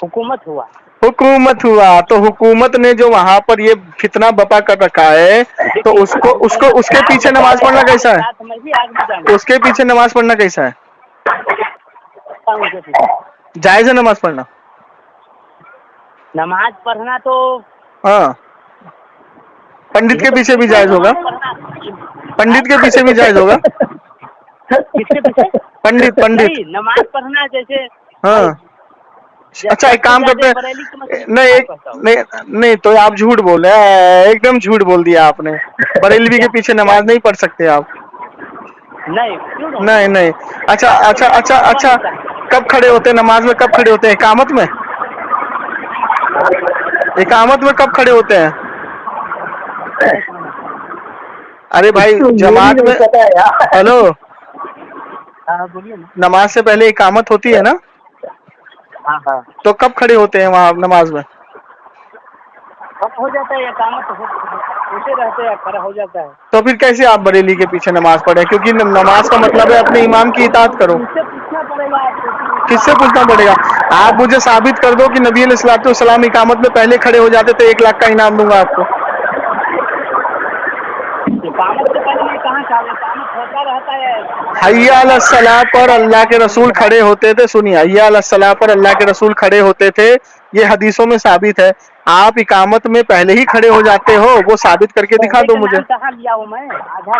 حکومت ہوا. حکومت ہوا. تو حکومت نے جو وہاں پر یہ فتنہ بپا کر رکھا ہے, تو اس کے پیچھے نماز پڑھنا کیسا ہے؟ اس کے پیچھے نماز پڑھنا کیسا ہے؟ جائز ہے نماز پڑھنا؟ نماز پڑھنا تو ہاں, پنڈت کے پیچھے بھی جائز ہوگا. پنڈت کے پیچھے بھی جائز ہوگا. کس کے پیچھے؟ پنڈت نہیں, نماز پڑھنا جیسے ہاں. اچھا ایک کام کرتے ہیں, نہیں تو آپ جھوٹ بول رہے ہیں, ایک دم جھوٹ بول دیا آپ نے. بریلوی کے پیچھے نماز نہیں پڑھ سکتے آپ. نہیں. اچھا کب کھڑے ہوتے ہیں نماز میں؟ کب کھڑے ہوتے ہیں؟ اقامت میں. اقامت میں کب کھڑے ہوتے ہیں؟ ارے بھائی جماعت میں, ہلو, بولیے نا. نماز سے پہلے اقامت ہوتی ہے نا, ہاں ہاں, تو کب کھڑے ہوتے ہیں وہاں نماز میں؟ ہو جاتا ہے اقامت ہوتے رہتے ہیں, کھڑا ہو جاتا ہے. تو پھر کیسے آپ بریلی کے پیچھے نماز پڑھیں؟ کیونکہ نماز کا مطلب ہے اپنے امام کی اطاعت کرو. اس سے پوچھنا پڑے گا آپ کو. کس سے پوچھنا پڑے گا؟ آپ مجھے ثابت کر دو کہ نبی علیہ الصلوۃ والسلام اقامت میں پہلے کھڑے ہو جاتے تو 1 لاکھ کا انعام دوں گا آپ کو. اقامت سے پہلے میں کہاں تھا؟ اقامت ہوتا رہتا ہے. حی علی الصلاۃ پر اللہ کے رسول کھڑے ہوتے تھے. سنیے, حی علی الصلاۃ پر اللہ کے رسول کھڑے ہوتے تھے, یہ حدیثوں میں ثابت ہے. آپ اقامت میں پہلے ہی کھڑے ہو جاتے ہو, وہ ثابت کر کے دکھا پہلے دو کا مجھے. نام کہاں لیا ہوں میں؟ آدھا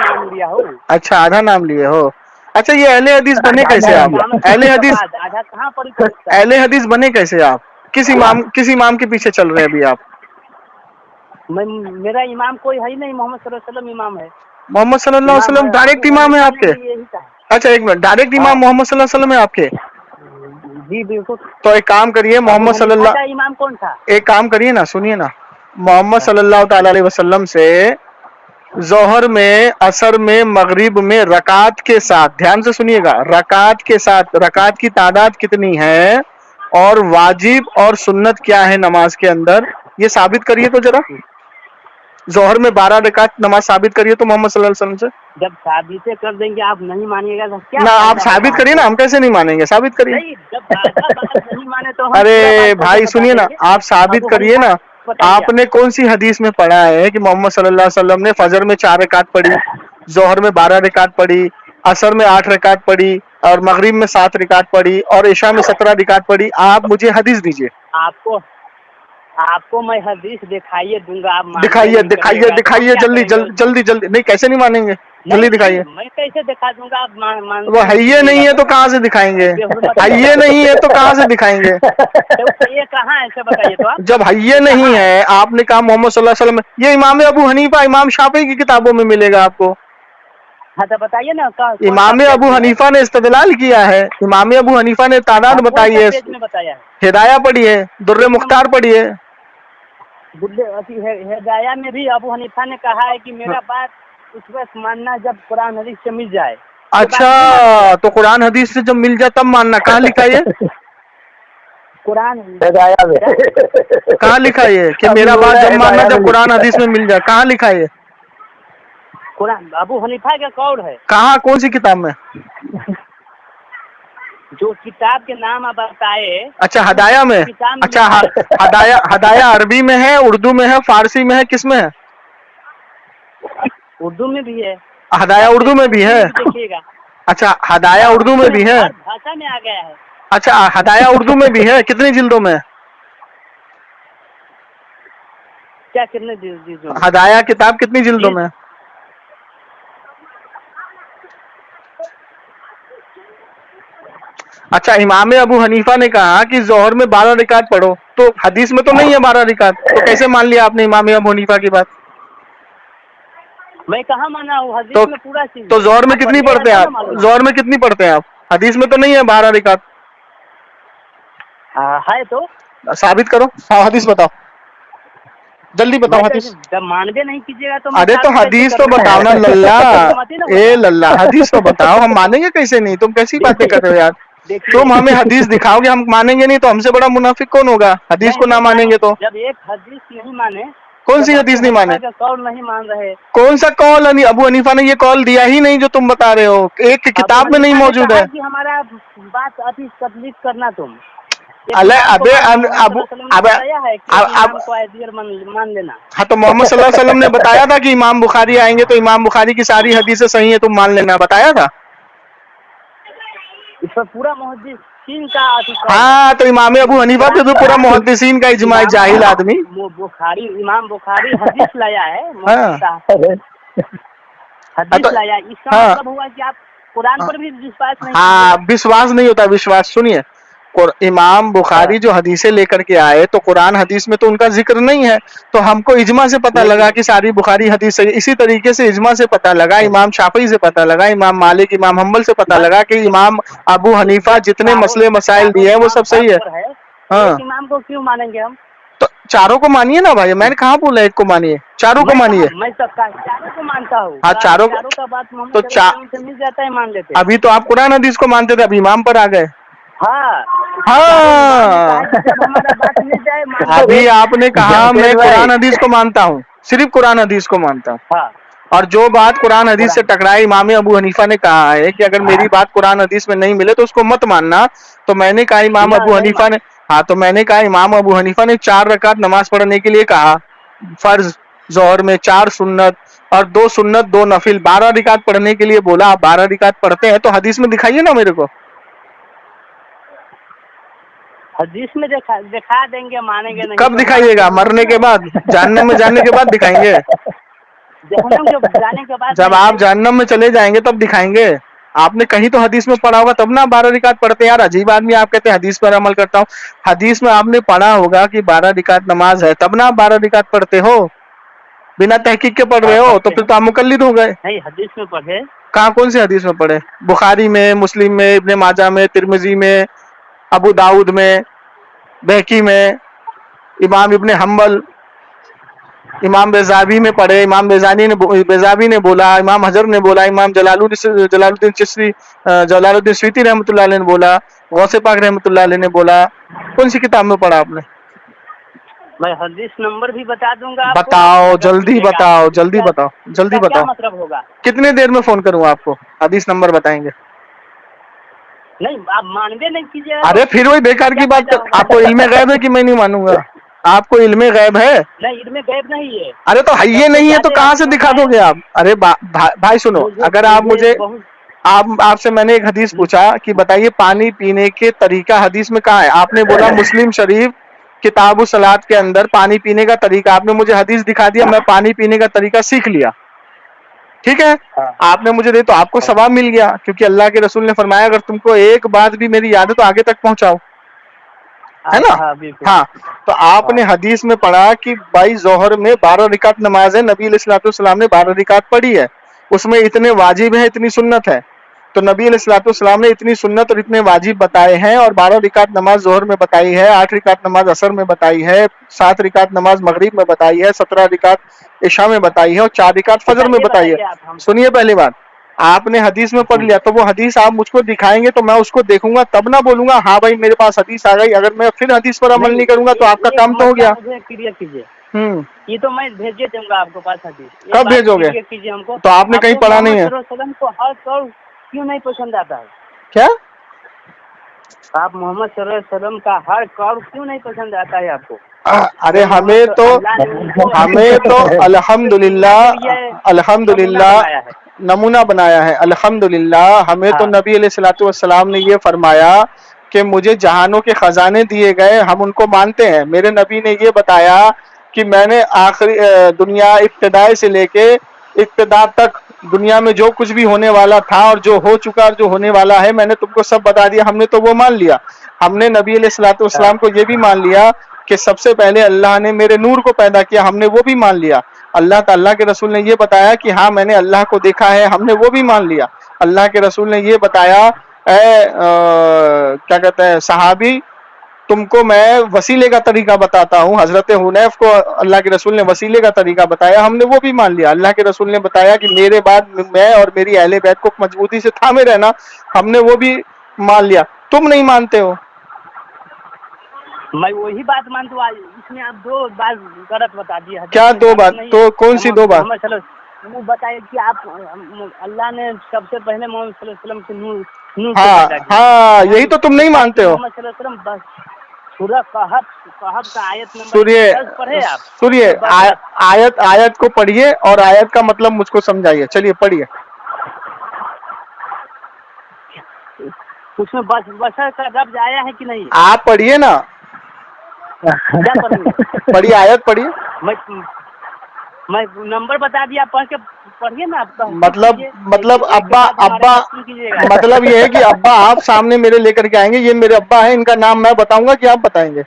نام لیا ہوں. اچھا آدھا نام لیے ہو. اچھا یہ اہل حدیث بنے کیسے آپ؟ اہل حدیث آدھا کہاں پر اہل حدیث بنے کیسے آپ؟ کس امام کے پیچھے چل رہے ہیں ابھی آپ؟ میرا امام کوئی ہے ہی نہیں, محمد صلی اللہ علیہ وسلم امام ہے. محمد صلی اللہ علیہ وسلم ڈائریکٹ امام ہے آپ کے؟ اچھا ایک منٹ, ڈائریکٹ امام محمد صلی اللہ علیہ وسلم ہے آپ کے؟ جی بالکل. تو ایک کام کریے, محمد صلی اللہ, امام کون تھا؟ ایک کام کریے نا, سنیے نا, محمد صلی اللہ تعالی علیہ وسلم سے ظہر میں, عصر میں, مغرب میں رکعت کے ساتھ, دھیان سے سنیے گا, رکعت کے ساتھ, رکعت کی تعداد کتنی ہے اور واجب اور سنت کیا ہے نماز کے اندر, یہ ثابت کریے تو ذرا. ظہر میں 12 رکعت نماز ثابت کریے تو محمد صلی اللہ علیہ وسلم سے. جب ثابت کر دیں گے آپ نہیں مانیے گا تو کیا؟ نہ آپ ثابت کریے نا, ہم کیسے نہیں مانیں گے, ثابت کریے. جب نہیں مانے تو ارے بھائی سنیے نا, آپ ثابت کریے نا. آپ نے کون سی حدیث میں پڑھا ہے کہ محمد صلی اللہ علیہ وسلم نے فجر میں 4 رکعت پڑھی, ظہر میں 12 رکعت پڑھی, عصر میں 8 رکعت پڑھی, اور مغرب میں 7 رکعت پڑھی, اور عشاء میں 17 رکعت پڑھی؟ آپ مجھے حدیث دیجیے. آپ کو میں حدیث دکھائیے دوں گا. آپ دکھائیے جلدی. نہیں کیسے نہیں مانیں گے, جلدی دکھائیے. میں کیسے دکھا دوں گا؟ آپ وہ حیے نہیں ہے تو کہاں سے دکھائیں گے؟ حیے نہیں ہے تو کہاں سے دکھائیں گے؟ یہ کہاں ایسے بتائیے تو آپ. جب حیے نہیں ہے, آپ نے کہا محمد صلی اللہ علیہ وسلم, یہ امام ابو حنیفہ, امام شافعی کی کتابوں میں ملے گا آپ کو. ہاں تو بتائیے نا. امام ابو حنیفہ نے استدلال کیا ہے, امام ابو حنیفہ نے تعداد بتائی ہے, ہدایہ پڑھی ہے, در مختار پڑھی ہے. ہدایہ میں بھی ابو حنیفہ نے کہا ہے کہ میرا بات اس وقت ماننا جب قرآن حدیث سے مل جائے. اچھا تو قرآن حدیث سے جب مل جائے تب ماننا. کہاں لکھا یہ؟ قرآن ہدایہ میں کہاں لکھا یہ کہ میرا بات جب ماننا جب قرآن حدیث میں مل جائے؟ کہاں لکھا یہ؟ قرآن ابو حنیفہ کا قول ہے. کہاں, کون سی کتاب میں؟ جو کتاب کے نام آپ بتائے. اچھا ہدایہ میں. اچھا ہدایہ عربی میں ہے, اردو میں ہے, فارسی میں ہے, کس میں ہے؟ اردو میں بھی ہے. ہدایہ اردو میں بھی ہے. دیکھیے گا. اچھا ہدایہ اردو میں بھی ہے. بھاشا میں آ گیا ہے. اچھا ہدایہ اردو میں بھی ہے, کتنی جلدوں میں؟ کیا کتنے جلدوں؟ ہدایہ کتاب کتنی جلدوں میں؟ اچھا امام ابو حنیفہ نے کہا کہ ظہر میں 12 رکعت پڑھو, تو حدیث میں تو نہیں ہے 12 رکعت, تو کیسے مان لیا آپ نے امام ابو حنیفہ کی بات؟ میں کہاں مانا ہوں, حدیث میں پورا چیز. تو ظہر میں کتنی پڑھتے ہیں آپ؟ ظہر میں کتنی پڑھتے ہیں آپ؟ حدیث میں تو نہیں ہے 12 رکعت. ہے تو ثابت کرو. ہاں حدیث بتاؤ, جلدی بتاؤ حدیث. جب مانوے نہیں کیجیے گا تو میں ارے تو ثابت حدیث کیسے تو کروں؟ بتاؤ نا للہ, مت ہی نہ اے للہ حدیث تو بتاؤ, ہم مانیں گے کیسے نہیں, تم کیسی باتیں کر رہے ہو یار. دیکھیے تم ہمیں حدیث دکھاؤ گے, ہم مانیں گے نہیں تو ہم سے بڑا منافق کون ہوگا حدیث کو نہ مانیں گے تو. جب ایک حدیث نہیں مانے, کون سی جب حدیث ابو نہیں مانے؟ حنیفہ کا قول نہیں مان رہے, کون سا قول؟ ابو حنیفہ نے یہ قول دیا ہی نہیں جو تم بتا رہے ہو, ایک ابو کتاب میں نہیں حنیفہ نے موجود کہا ہے. کہ ہمارا بات ابھی تبلیغ کرنا تم. ایک اللہ امام کو ابے محمد صلی اللہ ابو علیہ وسلم نے اب بتایا ہے کہ ایک اب امام کو ایدیر مان لینا. ہاں تو محمد صلی اللہ علیہ وسلم نے بتایا تھا کہ امام بخاری آئیں گے تو امام بخاری کی ساری حدیثیں صحیح ہیں تم مان لینا, بتایا تھا. اس پر پورا محدثین کا قول ہے. ہاں تو امام ابو حنیفہ پہ تو پورا محدثین کا اجماع ہے, جاہل آدمی. امام بخاری حدیث لایا ہے, ہاں حدیث لایا. اس کا ہاں مطلب ہوا کہ آپ قرآن پر بھی وشواس نہیں کیجیے ہاں گا. وشواس نہیں ہوتا, وشواس سنیے. امام بخاری جو حدیثیں لے کر کے آئے تو قرآن حدیث میں تو ان کا ذکر نہیں ہے, تو ہم کو اجماع سے پتہ لگا کہ ساری بخاری حدیث ہے. اسی طریقے سے اجماع سے پتہ لگا, امام شافعی سے پتہ لگا, امام مالک, امام حنبل سے پتہ لگا کہ امام ابو حنیفہ جتنے مسئلے مسائل دیے ہیں وہ سب صحیح ہے. ہاں ایک امام کو کیوں مانیں گے ہم؟ تو چاروں کو مانیے نا بھائی, میں نے کہاں بولا ایک کو مانیے, چاروں کو مانیے. میں سب کا چاروں کو مانتا ہوں. ہاں چاروں کو, چاروں کا بات محمد تو صلی اللہ علیہ وسلم سے مل جاتا ہے, مان لیتے ہیں. ابھی تو آپ قرآن حدیث کو مانتے تھے, اب امام پر آ گئے. ہاں ہاں جب ہمارا بات مل جائے مان ابھی آپ نے کہا میں جمشید بھائی, قرآن حدیث کو مانتا ہوں, صرف قرآن حدیث کو مانتا ہوں. ہاں اور جو بات قرآن حدیث سے ٹکرائے, امام ابو حنیفہ نے کہا ہے کہ اگر میری بات قرآن حدیث میں نہیں ملے تو اس کو مت ماننا, تو میں نے کہا امام ابو نہیں حنیفہ نے, ہاں تو میں نے کہا امام ابو حنیفہ نے 4 رکعت نماز پڑھنے کے لیے کہا, فرض ظہر میں 4 سنت اور 2 سنت 2 نفل, 12 رکعت پڑھنے کے لیے بولا. آپ 12 رکعت پڑھتے ہیں تو حدیث میں دکھائیے نا میرے کو. حدیث میں دکھا دیں گے, مانیں گے نہیں. کب دکھائیے گا؟ مرنے کے بعد, جہنم میں جانے کے بعد دکھائیں گے. جہنم کے جانے کے بعد جب آپ جہنم میں چلے جائیں گے تب دکھائیں گے. آپ نے کہیں تو حدیث میں پڑھا ہوگا تب نا 12 رکعت پڑھتے ہیں. یار عجیب آدمی, آپ کہتے ہیں حدیث پر عمل کرتا ہوں. حدیث میں آپ نے پڑھا ہوگا کہ 12 رکعت نماز ہے, تب نا آپ 12 رکعت پڑھتے ہو. بنا تحقیق کے پڑھ رہے ہو تو پھر تو آپ مقلد ہو گئے. نہیں حدیث میں پڑھے. کہاں, کون سی حدیث میں پڑھے؟ بخاری میں, مسلم میں, ابن ماجہ میں, ترمذی میں, ابو داؤد میں, بہقی میں, امام ابن حنبل, امام بیزابی میں پڑھے. امام بیزابی نے بولا, امام حجر نے بولا, امام جلال الدین سیوطی رحمۃ اللہ علیہ نے بولا, غوث پاک رحمۃ اللہ علیہ نے بولا. کون سی کتاب میں پڑھا آپ نے؟ میں حدیث نمبر بھی بتا دوں گا آپ کو. بتاؤ, اگر جلدی سنیے گا. بتاؤ, جلدی اس بتاؤ, جلدی کا کیا بتاؤ. مطلب ہوگا؟ کتنے دیر میں فون کروں آپ کو, حدیث نمبر بتائیں گے. نہیں آپ مانوے نہیں کیجیے گا. ارے پھر وہی بیکار کی بات کر, آپ کو علم غیب ہے کہ میں نہیں مانوں گا؟ آپ کو علم غیب ہے؟ نہیں علم غیب نہیں ہے. ارے تو یہ نہیں ہے تو کہاں سے دکھا دو گے آپ؟ ارے بھائی سنو, اگر آپ مجھے, آپ سے میں نے ایک حدیث پوچھا کہ بتائیے پانی پینے کے طریقہ حدیث میں کہاں ہے, آپ نے بولا مسلم شریف کتاب الصلاۃ کے اندر پانی پینے کا طریقہ. آپ نے مجھے حدیث دکھا دیا, میں پانی پینے کا طریقہ سیکھ لیا, ٹھیک ہے, آپ نے مجھے دے تو آپ کو ثواب مل گیا, کیونکہ اللہ کے رسول نے فرمایا اگر تم کو ایک بات بھی میری یاد ہے تو آگے تک پہنچاؤ, ہے نا. ہاں تو آپ نے حدیث میں پڑھا کہ بھائی ظہر میں 12 رکعت نماز ہے, نبی علیہ الصلوۃ والسلام نے 12 رکعت پڑھی ہے, اس میں اتنے واجب ہیں اتنی سنت ہے. تو نبی علیہ الصلوۃ والسلام نے اتنی سنت اور اتنے واجب بتائے ہیں, اور 12 رکعت نماز ظہر میں بتائی ہے, 8 رکعت نماز عصر میں بتائی ہے, 7 رکعت نماز مغرب میں بتائی ہے, 17 رکعت عشاء میں بتائی ہے, اور 4 رکعت فجر میں بتائی ہے. سنیے پہلی بات, آپ نے حدیث میں پڑھ لیا تو وہ حدیث آپ مجھ کو دکھائیں گے تو میں اس کو دیکھوں گا, تب نہ بولوں گا ہاں بھائی میرے پاس حدیث آ گئی. اگر میں پھر حدیث پر عمل نہیں کروں گا تو آپ کا کام تو ہو گیا. مجھے کلیئر کیجیے, یہ تو میں بھیجے دوں گا آپ کو پاس حدیث. کب بھیجو گے؟ کیجیے ہم کو. تو آپ نے کہیں پڑھا نہیں ہے. محمد صلی اللہ علیہ وسلم کو ہر قول کیوں نہیں پسند آتا ہے؟ کیا آپ محمد صلی اللہ علیہ وسلم کا ہر قول کیوں نہیں پسند آتا ہے آپ کو؟ ارے ہمیں تو الحمدللہ نمونہ بنایا ہے. الحمدللہ ہمیں تو نبی علیہ الصلوۃ والسلام نے یہ فرمایا کہ مجھے جہانوں کے خزانے دیے گئے, ہم ان کو مانتے ہیں. میرے نبی نے یہ بتایا کہ میں نے آخری دنیا ابتدائی سے لے کے ابتدا تک دنیا میں جو کچھ بھی ہونے والا تھا اور جو ہو چکا اور جو ہونے والا ہے میں نے تم کو سب بتا دیا. ہم نے تو وہ مان لیا. ہم نے نبی علیہ الصلوۃ والسلام کو یہ بھی مان لیا کہ سب سے پہلے اللہ نے میرے نور کو پیدا کیا, ہم نے وہ بھی مان لیا. اللہ تعالیٰ کے رسول نے یہ بتایا کہ ہاں میں نے اللہ کو دیکھا ہے, ہم نے وہ بھی مان لیا. اللہ کے رسول نے یہ بتایا क्या कहते हैं सहाबी, तुमको मैं वसीले का तरीका बताता हूँ। हजरत हुनैफ को अल्लाह के रसूल ने वसीले का तरीका बताया, हमने वो भी मान लिया। अल्लाह के रसूल ने बताया कि मेरे बाद मैं और मेरी अहले बैत को मजबूती से थामे रहना, हमने वो भी मान लिया। तुम नहीं मानते हो। मैं वही बात मानता हूँ। इसमें आप दो बात गलत बता दी। क्या दो बात? तो कौन सी दो बात? वो बताइए कि आप अल्लाह ने सबसे पहले मोहम्मद सल्लल्लाहु अलैहि वसल्लम से नूर हाँ हाँ, यही तो तुम नहीं मानते हो। मोहम्मद सल्लल्लाहु अलैहि वसल्लम बस सूरह कहफ का आयत नंबर 10 पढ़े आप। सुनिए, आयत को पढ़िए और आयत का मतलब मुझको समझाइए। चलिए पढ़िए। उसमें बशर का लफ्ज आया है कि नहीं? आप पढ़िए ना, क्या पढ़ूं? पढ़िए, आयत पढ़िए। मैं नंबर बता दिया, पढ़ के पढ़िए ना। मतलब अब्बा मतलब ये है कि अब्बा आप सामने मेरे लेकर के आएंगे, ये मेरे अब्बा है, इनका नाम मैं बताऊंगा कि आप बताएंगे?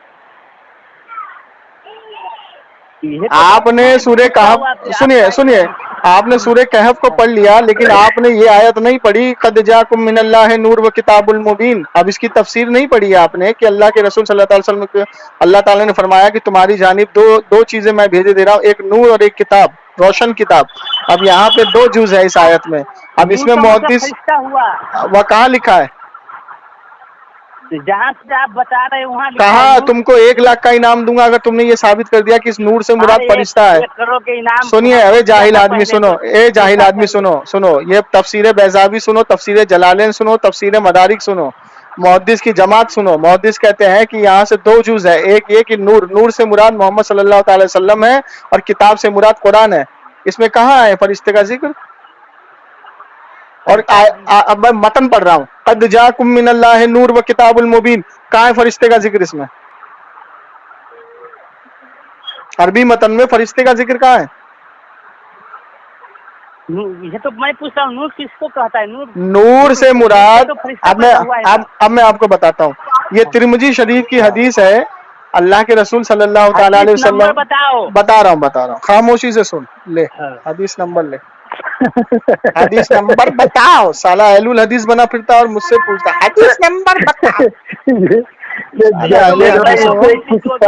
आपने सूरह कहफ, सुनिए, आपने सूरह कहफ को पढ़ लिया, लेकिन आपने ये आयत नहीं पढ़ी कद जाकुम मिनल्लाहि नूर व किताबुल मुबीन। अब इसकी तफसीर नहीं पढ़ी आपने कि अल्लाह के रसूल सल्लल्लाहु अलैहि वसल्लम को अल्लाह ताला ने फरमाया कि तुम्हारी जानिब दो चीजें मैं भेजे दे रहा हूँ, एक नूर और एक किताब, रोशन किताब। अब यहाँ पे दो जुज है इस आयत में। अब इसमें मुहद्दिस वह कहाँ लिखा है? जहाँ से आप बता रहे वहाँ कहा? तुमको 1 लाख का इनाम दूंगा अगर तुमने ये साबित कर दिया कि इस नूर से मुराद फरिश्ता है। सुनिए, अरे जाहिल आदमी सुनो, जाहिल आदमी सुनो, ये तफसीर बैज़ावी सुनो, तफसीर जलालैन सुनो, तफसीर मदारिक सुनो, मुहद्दिस की जमात सुनो। मुहद्दिस कहते हैं कि यहाँ से दो जुज है, एक ये कि नूर से मुराद मोहम्मद सल्लल्लाहु अलैहि वसल्लम है और किताब से मुराद कुरान है। इसमें कहाँ है फरिश्ते का जिक्र? और अब मैं मतन पढ़ रहा हूँ, कद जाकुम मिनल्लाहि नूर व किताबुल मुबीन। कहाँ है फरिश्ते का जिक्र इसमें? अरबी मतन में फरिश्ते का जिक्र कहाँ है? ये तो मैं पूछता हूँ, नूर किसको कहता है? नूर से मुराद अब मैं आपको बताता हूँ। ये तिरमिजी शरीफ की हदीस है, अल्लाह के रसूल सल्लल्लाहु अलैहि वसल्लम। बता रहा हूँ, खामोशी से सुन ले। हदीस नंबर ले, हदीस नंबर बताओ। साला अहलुल हदीस बना फिरता और मुझसे पूछता हदीस नंबर बताओ।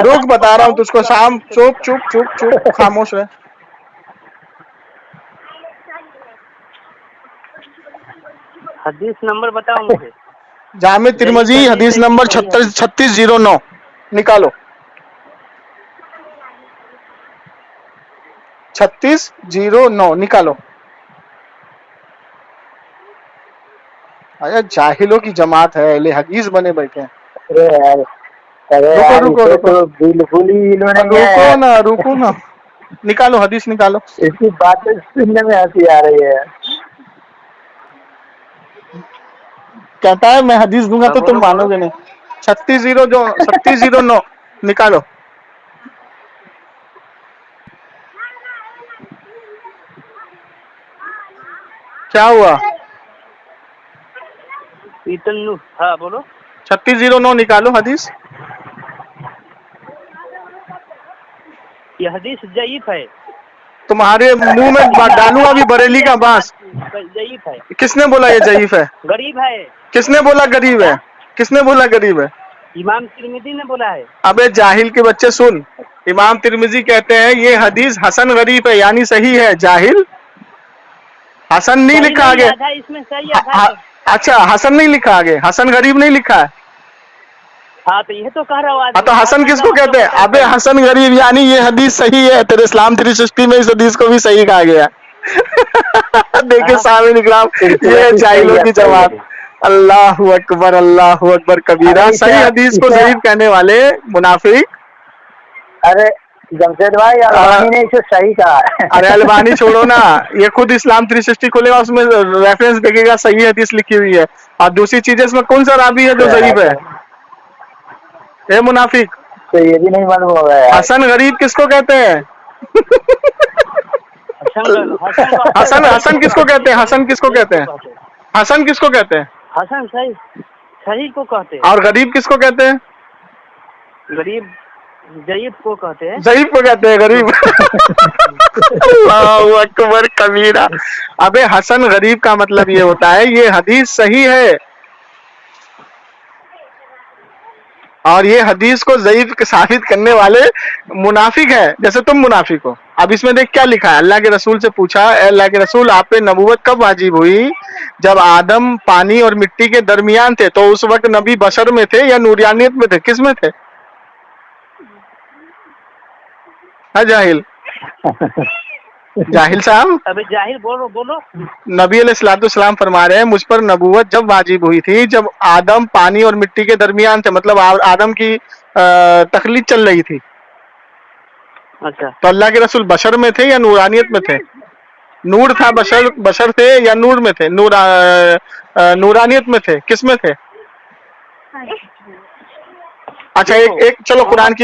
रुक, बता रहा हूँ तुझको। शाम चुप खामोश रहे। हदीस नंबर बताओ मुझे। जामे तिरमिजी हदीस नंबर 3609 निकालो। 3609 निकालो। अरे जाहिलों की जमात है, ले हदीस बने बैठे हैं। अरे यार, रुको बिल्कुल ही इन्होंने रुको ना, निकालो हदीस निकालो। इसकी बातें सुनने में हंसी आ रही है। कहता है मैं हदीस दूंगा तो तुम मानोगे नहीं। 3609 निकालो। क्या हुआ? हाँ बोलो। 3609 निकालो हदीस। ये हदीस जयीफ है। तुम्हारे मुंह में डालूंगा भी बरेली का बांस। जयीफ है। किसने बोला ये जयीफ है? गरीब है। किसने बोला गरीब है? किसने बोला गरीब है? इमाम तिरमिजी ने बोला है। अबे जाहिल के बच्चे सुन, इमाम तिरमिजी कहते हैं ये हदीस हसन गरीब है, यानी सही है। जाहिल, हसन नहीं लिखा आगे। इसमें सही है। अच्छा, हसन नहीं लिखा आगे, हसन गरीब नहीं लिखा है। हाँ तो ये तो कह रहा हूँ। तो हसन किसको कहते हैं? अबे हसन गरीब यानी ये हदीस सही है। तेरे इस्लाम 360 में इस हदीस को भी सही कहा गया। देखिए सामने निकला, ये जाहिलों की जमात। अल्लाहु अकबर कबीरा। सही हदीस को ज़ईफ कहने वाले मुनाफिक। अरे जमशेद भाई, अलबानी ने इसे सही कहा है। अरे अलबानी छोड़ो ना, ये खुद इस्लाम 360 खोलेगा, उसमें रेफरेंस देखेगा, सही हदीस लिखी हुई है। और दूसरी चीज इसमें कौन सा रावी है जो ज़ईफ है? ए मुनाफिक, तो ये भी नहीं मालूम होगा यार। हसन गरीब किसको कहते हैं? हसन किसको कहते हैं? हसन किसको कहते हैं? हसन किसको कहते हैं? हसन सही को कहते हैं। और गरीब किसको कहते हैं? गरीब जयीफ को कहते हैं। जयीफ को कहते हैं गरीब। अल्लाहु अकबर कबीरा। अबे हसन गरीब का मतलब ये होता है ये हदीस सही है, اور یہ حدیث کو ضعیف ثابت کرنے والے منافق ہیں جیسے تم منافق ہو. اب اس میں دیکھ کیا لکھا ہے, اللہ کے رسول سے پوچھا, اے اللہ کے رسول آپ پہ نبوت کب واجب ہوئی؟ جب آدم پانی اور مٹی کے درمیان تھے. تو اس وقت نبی بشر میں تھے یا نورانیت میں تھے؟ کس میں تھے؟ ہاں جاہل جاہل صاحب. ابھی جاہل بولو بولو. نبی علیہ الصلوۃ والسلام فرما رہے ہیں مجھ پر نبوت جب واجب ہوئی تھی جب آدم پانی اور مٹی کے درمیان تھے, مطلب آدم کی تخلیق چل رہی تھی. اچھا تو اللہ کے رسول بشر میں تھے یا نورانیت میں تھے؟ نور تھا, بشر تھے یا نور میں تھے؟ نورانیت میں تھے, کس میں تھے؟ اچھا ایک چلو قرآن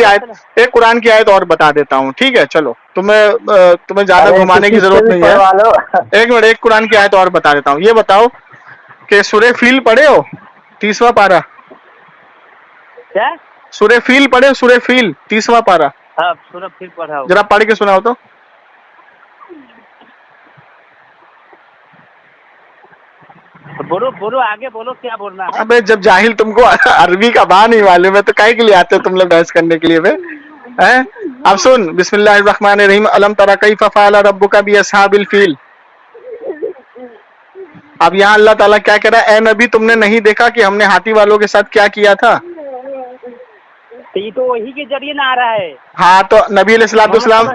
کی آیت اور بتا دیتا ہوں, ٹھیک ہے؟ چلو تمہیں زیادہ گھمانے کی ضرورت نہیں ہے. ایک منٹ, ایک قرآن کی آیت اور بتا دیتا ہوں. یہ بتاؤ کہ سورہ فیل پڑھے ہو 30واں پارہ؟ کیا؟ سورہ فیل پڑھے, سورہ فیل 30واں پارہ ہاں سورہ فیل پڑھا ہو. ذرا پڑھ کے سناؤ تو. بولو بولو آگے بولو کیا بولنا ہے. ابے جب جاہل تم کو عربی کا با نہیں معلوم ہے تو کاہے کے لیے آتے ہو تم لوگ بحث کرنے کے لیے بے؟ اب سن, بسم اللہ الرحمن الرحیم. الم تری کیف فعل ربک باصحاب الفیل. اب یہاں اللہ تعالیٰ کیا کہہ رہا ہے؟ اے نبی تم نے نہیں دیکھا کہ ہم نے ہاتھی والوں کے ساتھ کیا کیا تھا؟ تو یہ تو وہی کے ذریعے نہ آ رہا ہے. ہاں تو نبی علیہ الصلوۃ والسلام,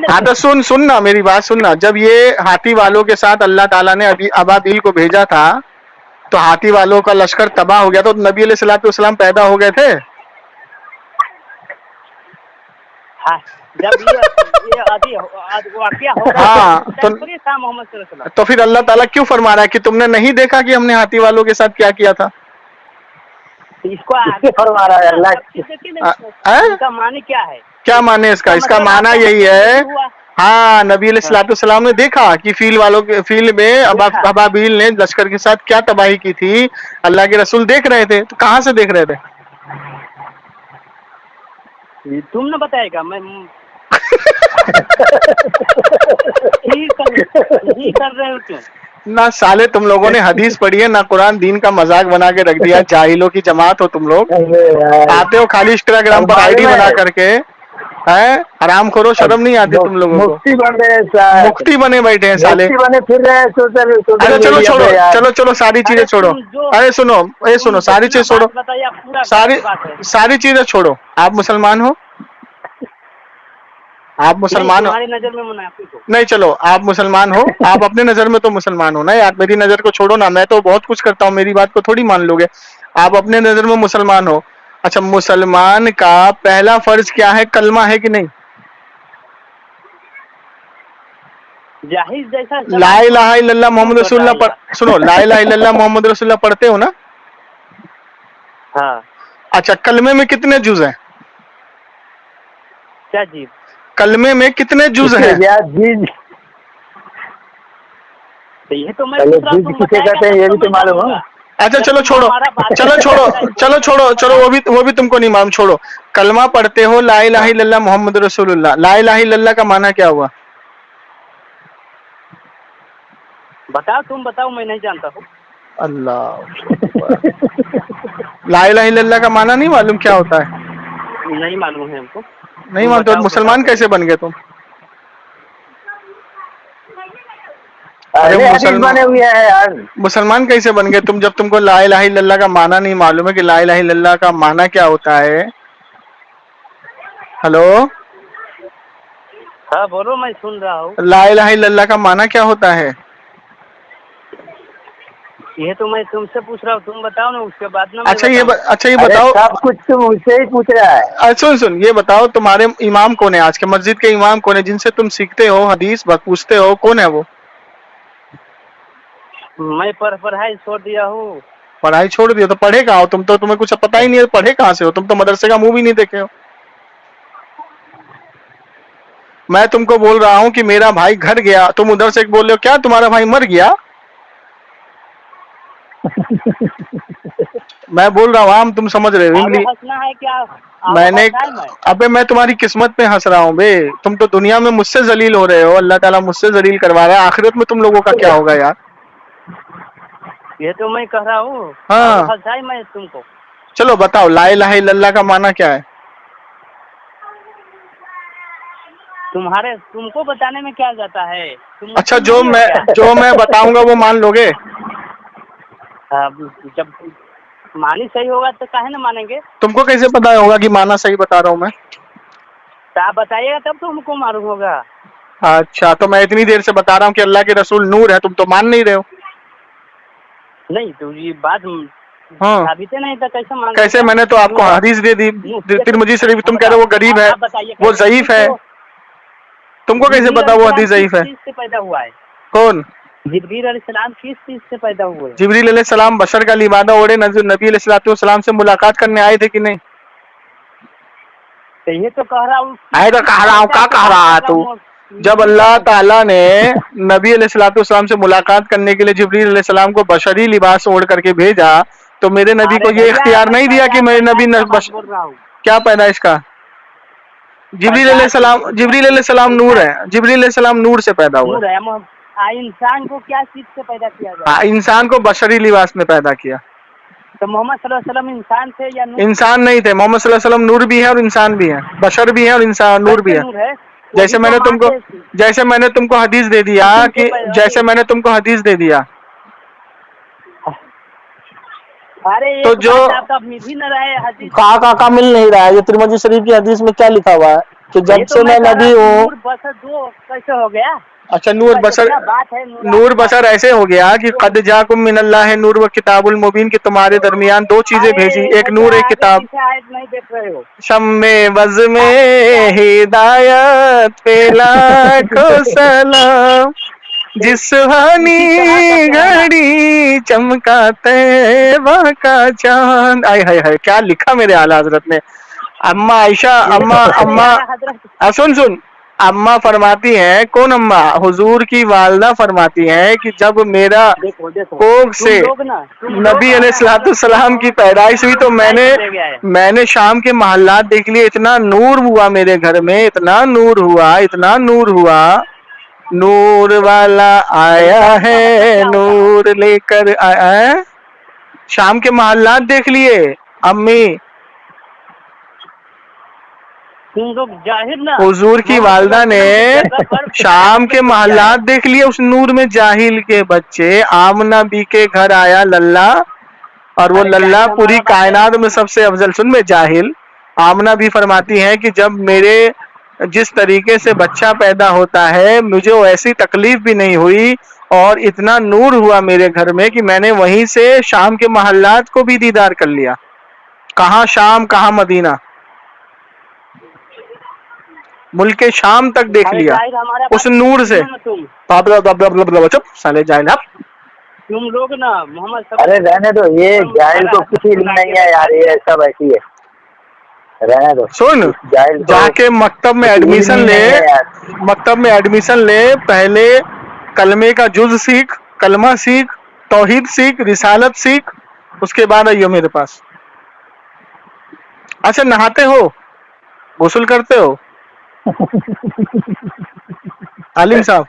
ہاں تو سننا میری بات سننا. جب یہ ہاتھی والوں کے ساتھ اللہ تعالیٰ نے ابابیل کو بھیجا تھا تو ہاتھی والوں کا لشکر تباہ ہو گیا, تو نبی علیہ الصلوۃ والسلام پیدا ہو گئے تھے. جب یہ واقعہ ہوگا ہاں تو محمد صلی اللہ علیہ وسلم. تو پھر اللہ تعالیٰ کیوں فرما رہا ہے کہ تم نے نہیں دیکھا کہ ہم نے ہاتھی والوں کے ساتھ کیا کیا تھا؟ اس کو آگے فرما رہا ہے اللہ. اس کا معنی کیا ہے؟ کیا معنی اس کا؟ اس کا معنی یہی ہے, ہاں نبی علیہ الصلوۃ والسلام نے دیکھا کہ فیل میں ابابیل نے لشکر کے ساتھ کیا تباہی کی تھی. اللہ کے رسول دیکھ رہے تھے. تو کہاں سے دیکھ رہے تھے؟ تم نے بتائے گا. میں کر رہے ہو کیوں؟ نہ سالے تم لوگوں نے حدیث پڑھی ہے نہ قرآن. دین کا مذاق بنا کے رکھ دیا. جاہلوں کی جماعت ہو تم لوگ. آتے ہو خالی انسٹاگرام پر آئی ڈی بنا کر کے, حرام کرو, شرم نہیں آتی تم لوگوں کو. مفتی بن رہے, مفتی بنے بیٹھے ہیں سالے. مفتی بنے پھر رہے. ارے چلو چھوڑو چلو ساری چیزیں چھوڑو. ارے سنو ساری چیز چھوڑو, ساری چیزیں چھوڑو. آپ مسلمان ہو؟ آپ مسلمان ہو؟ تمہاری نظر میں منافق ہو. نہیں چلو آپ مسلمان ہو, آپ اپنے نظر میں تو مسلمان ہو نا یار. میری نظر کو چھوڑو نا, میں تو بہت کچھ کرتا ہوں, میری بات کو تھوڑی مان لو گے. آپ اپنے نظر میں مسلمان ہو. اچھا مسلمان کا پہلا فرض کیا ہے؟ کلمہ ہے کہ نہیں؟ جاہل جیسا لا الہ الا اللہ محمد رسول اللہ سنو, لا الہ الا اللہ محمد رسول اللہ پڑھتے ہو نا؟ ہاں. اچھا کلمے میں کتنے جز ہیں؟ کیا جی؟ کلمے میں کتنے جز ہیں؟ یہ تو میں کسے کہتے ہیں یہ بھی تو معلوم ہو. اچھا چلو چھوڑو وہ بھی تم کو نہیں معلوم. چھوڑو, کلمہ پڑھتے ہو لا الہ الا اللہ محمد رسول اللہ. لا الہ الا اللہ کا معنی کیا ہوا؟ بتاؤ, تم بتاؤ, میں نہیں جانتا ہوں. اللہ, لا الہ الا اللہ کا معنی نہیں معلوم کیا ہوتا ہے؟ نہیں معلوم ہے ہم کو. نہیں مانتے ہو؟ مسلمان کیسے بن گئے تم؟ بنے ہوئے ہیں یار. مسلمان کیسے بن گئے تم جب تم کو لا الہ الا اللہ کا معنی نہیں معلوم ہے کہ لا الہ الا اللہ کا معنی کیا ہوتا ہے؟ ہلو, ہاں بولو, میں سن رہا ہوں. لا الہ الا اللہ کا معنی کیا ہوتا ہے؟ یہ تو میں تم سے پوچھ رہا ہوں, تم بتاؤ نا, اس کے بعد نا. اچھا یہ بتاؤ, سب کچھ تم اس سے ہی پوچھ رہا ہے. سن یہ بتاؤ تمہارے امام کون ہے آج کے مسجد کے امام کون ہے جن سے تم سیکھتے ہو حدیث پوچھتے ہو؟ کون ہے وہ؟ میں پڑھائی چھوڑ دیا ہوں. پڑھائی چھوڑ دیا تو پڑھے کہاں ہو تم؟ تو تمہیں کچھ پتا ہی نہیں ہے, پڑھے کہاں سے ہو تم؟ تو مدرسے کا منہ بھی نہیں دیکھے ہو. میں تم کو بول رہا ہوں کہ میرا بھائی گھر گیا, تم ادھر سے بول رہے ہو کیا تمہارا بھائی مر گیا؟ میں بول رہا ہوں عام, تم سمجھ رہے ہو. ہنسنا ہے کیا؟ میں نے ابے میں تمہاری قسمت پہ ہنس رہا ہوں بے. تم تو دنیا میں مجھ سے ذلیل ہو رہے ہو, اللہ تعالیٰ مجھ سے ذلیل کروا رہا ہے. آخرت میں تم لوگوں کا کیا ہوگا یار؟ یہ تو میں کہہ رہا ہوں. ہاں ہنسائی میں تم کو. चलो बताओ ला इलाहा इल्लल्लाह का माना क्या है? तुमको बताने में क्या जाता है? तुम अच्छा मुस्लिम नहीं हो क्या? जो मैं बताऊंगा वो मान लोगे? जब मानी सही होगा तो काहे ना मानेंगे? तुमको कैसे पता होगा कि माना सही बता रहा हूँ मैं? तो आप बताइएगा तब तो हमको मालूम होगा। अच्छा तो मैं इतनी देर से बता रहा हूँ कि अल्लाह के रसूल नूर है, तुम तो मान नहीं रहे हो। नहीं तो ये बात हाँ साबित नहीं था, कैसे मान? कैसे? मैंने तो आपको हदीस दे दी तिरमिजी शरीफ, तुम कह रहे हो वो गरीब है, आप बताइए वो कैसे? ज़ईफ है, तुमको कैसे पता वो हदीस ज़ईफ है? किस चीज से पैदा हुआ है? कौन? जिब्रील अलैहिस्सलाम किस चीज से पैदा हुए? जिब्रील अलैहिस्सलाम बशर का लिबादा ओढ़े नबी अलैहिस्सलाम से मुलाकात करने आए थे कि नहीं? तो ये तो कह रहा हूँ, आए तो कह रहा हूँ, क्या कह रहा है तू? जब अल्लाह ताला ने नबी अलैहिस्सलाम से मुलाकात करने के लिए जिब्रील अलैहिस्सलाम को बशरी लिबास ओढ़ करके भेजा, तो मेरे नबी को ये इख्तियार नहीं दिया कि मेरे नबी बोल रहा हूँ। क्या पैदाइश का? जिब्रील अलैहिस्सलाम नूर है, जिब्रील अलैहिस्सलाम नूर से पैदा हुआ। नूर है। इंसान को क्या चीज से पैदा किया गया? इंसान को बशरी लिबास में पैदा किया। तो मोहम्मद सल्लल्लाहु अलैहि वसल्लम इंसान थे या नूर? इंसान नहीं थे, मोहम्मद सल्लल्लाहु अलैहि वसल्लम नूर भी है और इंसान भी है, बशर भी है और इंसान नूर भी है। जैसे मैंने तुमको हदीस दे दिया कि जैसे मैंने तुमको हदीस दे दिया, अरे तो जो मिल ही न रहे हदीस का मिल नहीं रहा है। ये तिरमिजी शरीफ की हदीस में क्या लिखा हुआ है कि जब से मैं नबी हूँ। दो कैसे हो गया? अच्छा नूर बशर ऐसे हो गया कि कद जाकुम मिनल्लाहि नूर व किताबुल मुबीन, कि तुम्हारे दरमियान दो चीजें भेजी, एक नूर एक किताब। नहीं देख रहे हो? शम्मे वज़ में हिदायत पे लाखों सलाम, जिस सुहानी घड़ी चमका तैबा का चांद। आय हाय हाय क्या लिखा मेरे आला हजरत ने। अम्मा आयशा अम्मा सुन अम्मा फरमाती हैं, कौन अम्मा? हुजूर की वालदा फरमाती हैं कि जब मेरा कोख से नबी अलैहिस्सलाम की पैदाइश हुई तो मैंने शाम के महल्लात देख लिए, इतना नूर हुआ मेरे घर में, इतना नूर हुआ, नूर वाला आया है, नूर लेकर आया। शाम के महल्लात देख लिए अम्मी, तुम लोग जाहिर ना। हुजूर की वालदा ने शाम के महल्लात देख लिए, उस नूर में जाहिल के बच्चे। आमना बी के घर आया लल्ला, और वो लल्ला पूरी कायनात में सबसे अफजल। सुन में जाहिल आमना भी फरमाती हैं कि जब मेरे जिस तरीके से बच्चा पैदा होता है मुझे ऐसी तकलीफ भी नहीं हुई, और इतना नूर हुआ मेरे घर में कि मैंने वहीं से शाम के महल्लात को भी दीदार कर लिया। कहाँ शाम कहाँ मदीना, मुल्क शाम तक देख लिया उस नूर से। चुप साले जाहिल। तुम लोग ना मोहम्मद, अरे रहने दो, ये जाहिल को कुछ ही नहीं है यार, ये सब ऐसी है, रहने दो। सुन जाके मकतब में एडमिशन ले, पहले कलमे का जुज सीख, कलमा सीख, तौहीद सीख, रिसालत सीख, उसके बाद आइयो मेरे पास। अच्छा नहाते हो, गुस्ल करते हो? आलिम साहब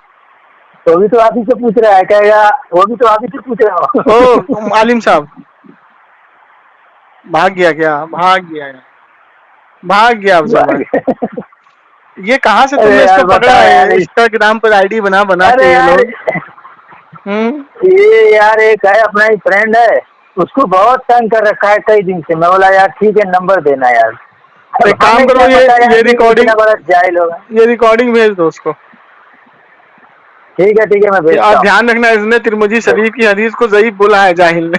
तो भी तो आप ही से पूछ रहा है, कहेगा वो भी तो आप ही से पूछ रहा हो। ओ आलिम साहब भाग गया क्या? भाग गया ये कहाँ से तुमने इसको पकड़ा है? इंस्टाग्राम पर आईडी बना के ये लोग। ये यार एक है अपना ही फ्रेंड है, उसको बहुत तंग कर रखा है कई दिन से। मैं बोला यार ठीक है नंबर देना यार। एक काम करो, ये रिकॉर्डिंग भेज दो उसको। ठीक है मैं भेजता हूं। ध्यान रखना, इसने तिरमिजी शरीफ की हदीस को ज़ईफ बोला है जाहिल ने।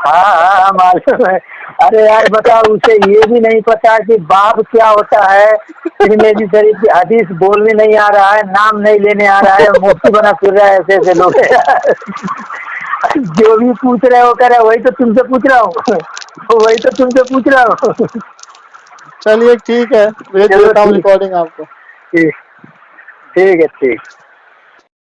हाँ मालूम है। अरे यार बताओ, उसे ये भी नहीं पता कि बाप क्या होता है। तिरमिजी शरीफ की हदीस बोलने नहीं आ रहा है, नाम नहीं लेने आ रहा है, मुफ्ती बना फिर रहा है ऐसे लोग। जो भी पूछ रहे हो करे, वही तो तुमसे पूछ रहा हूँ। चलिए ठीक है, भेज देता हूँ रिकॉर्डिंग आपको। ठीक है।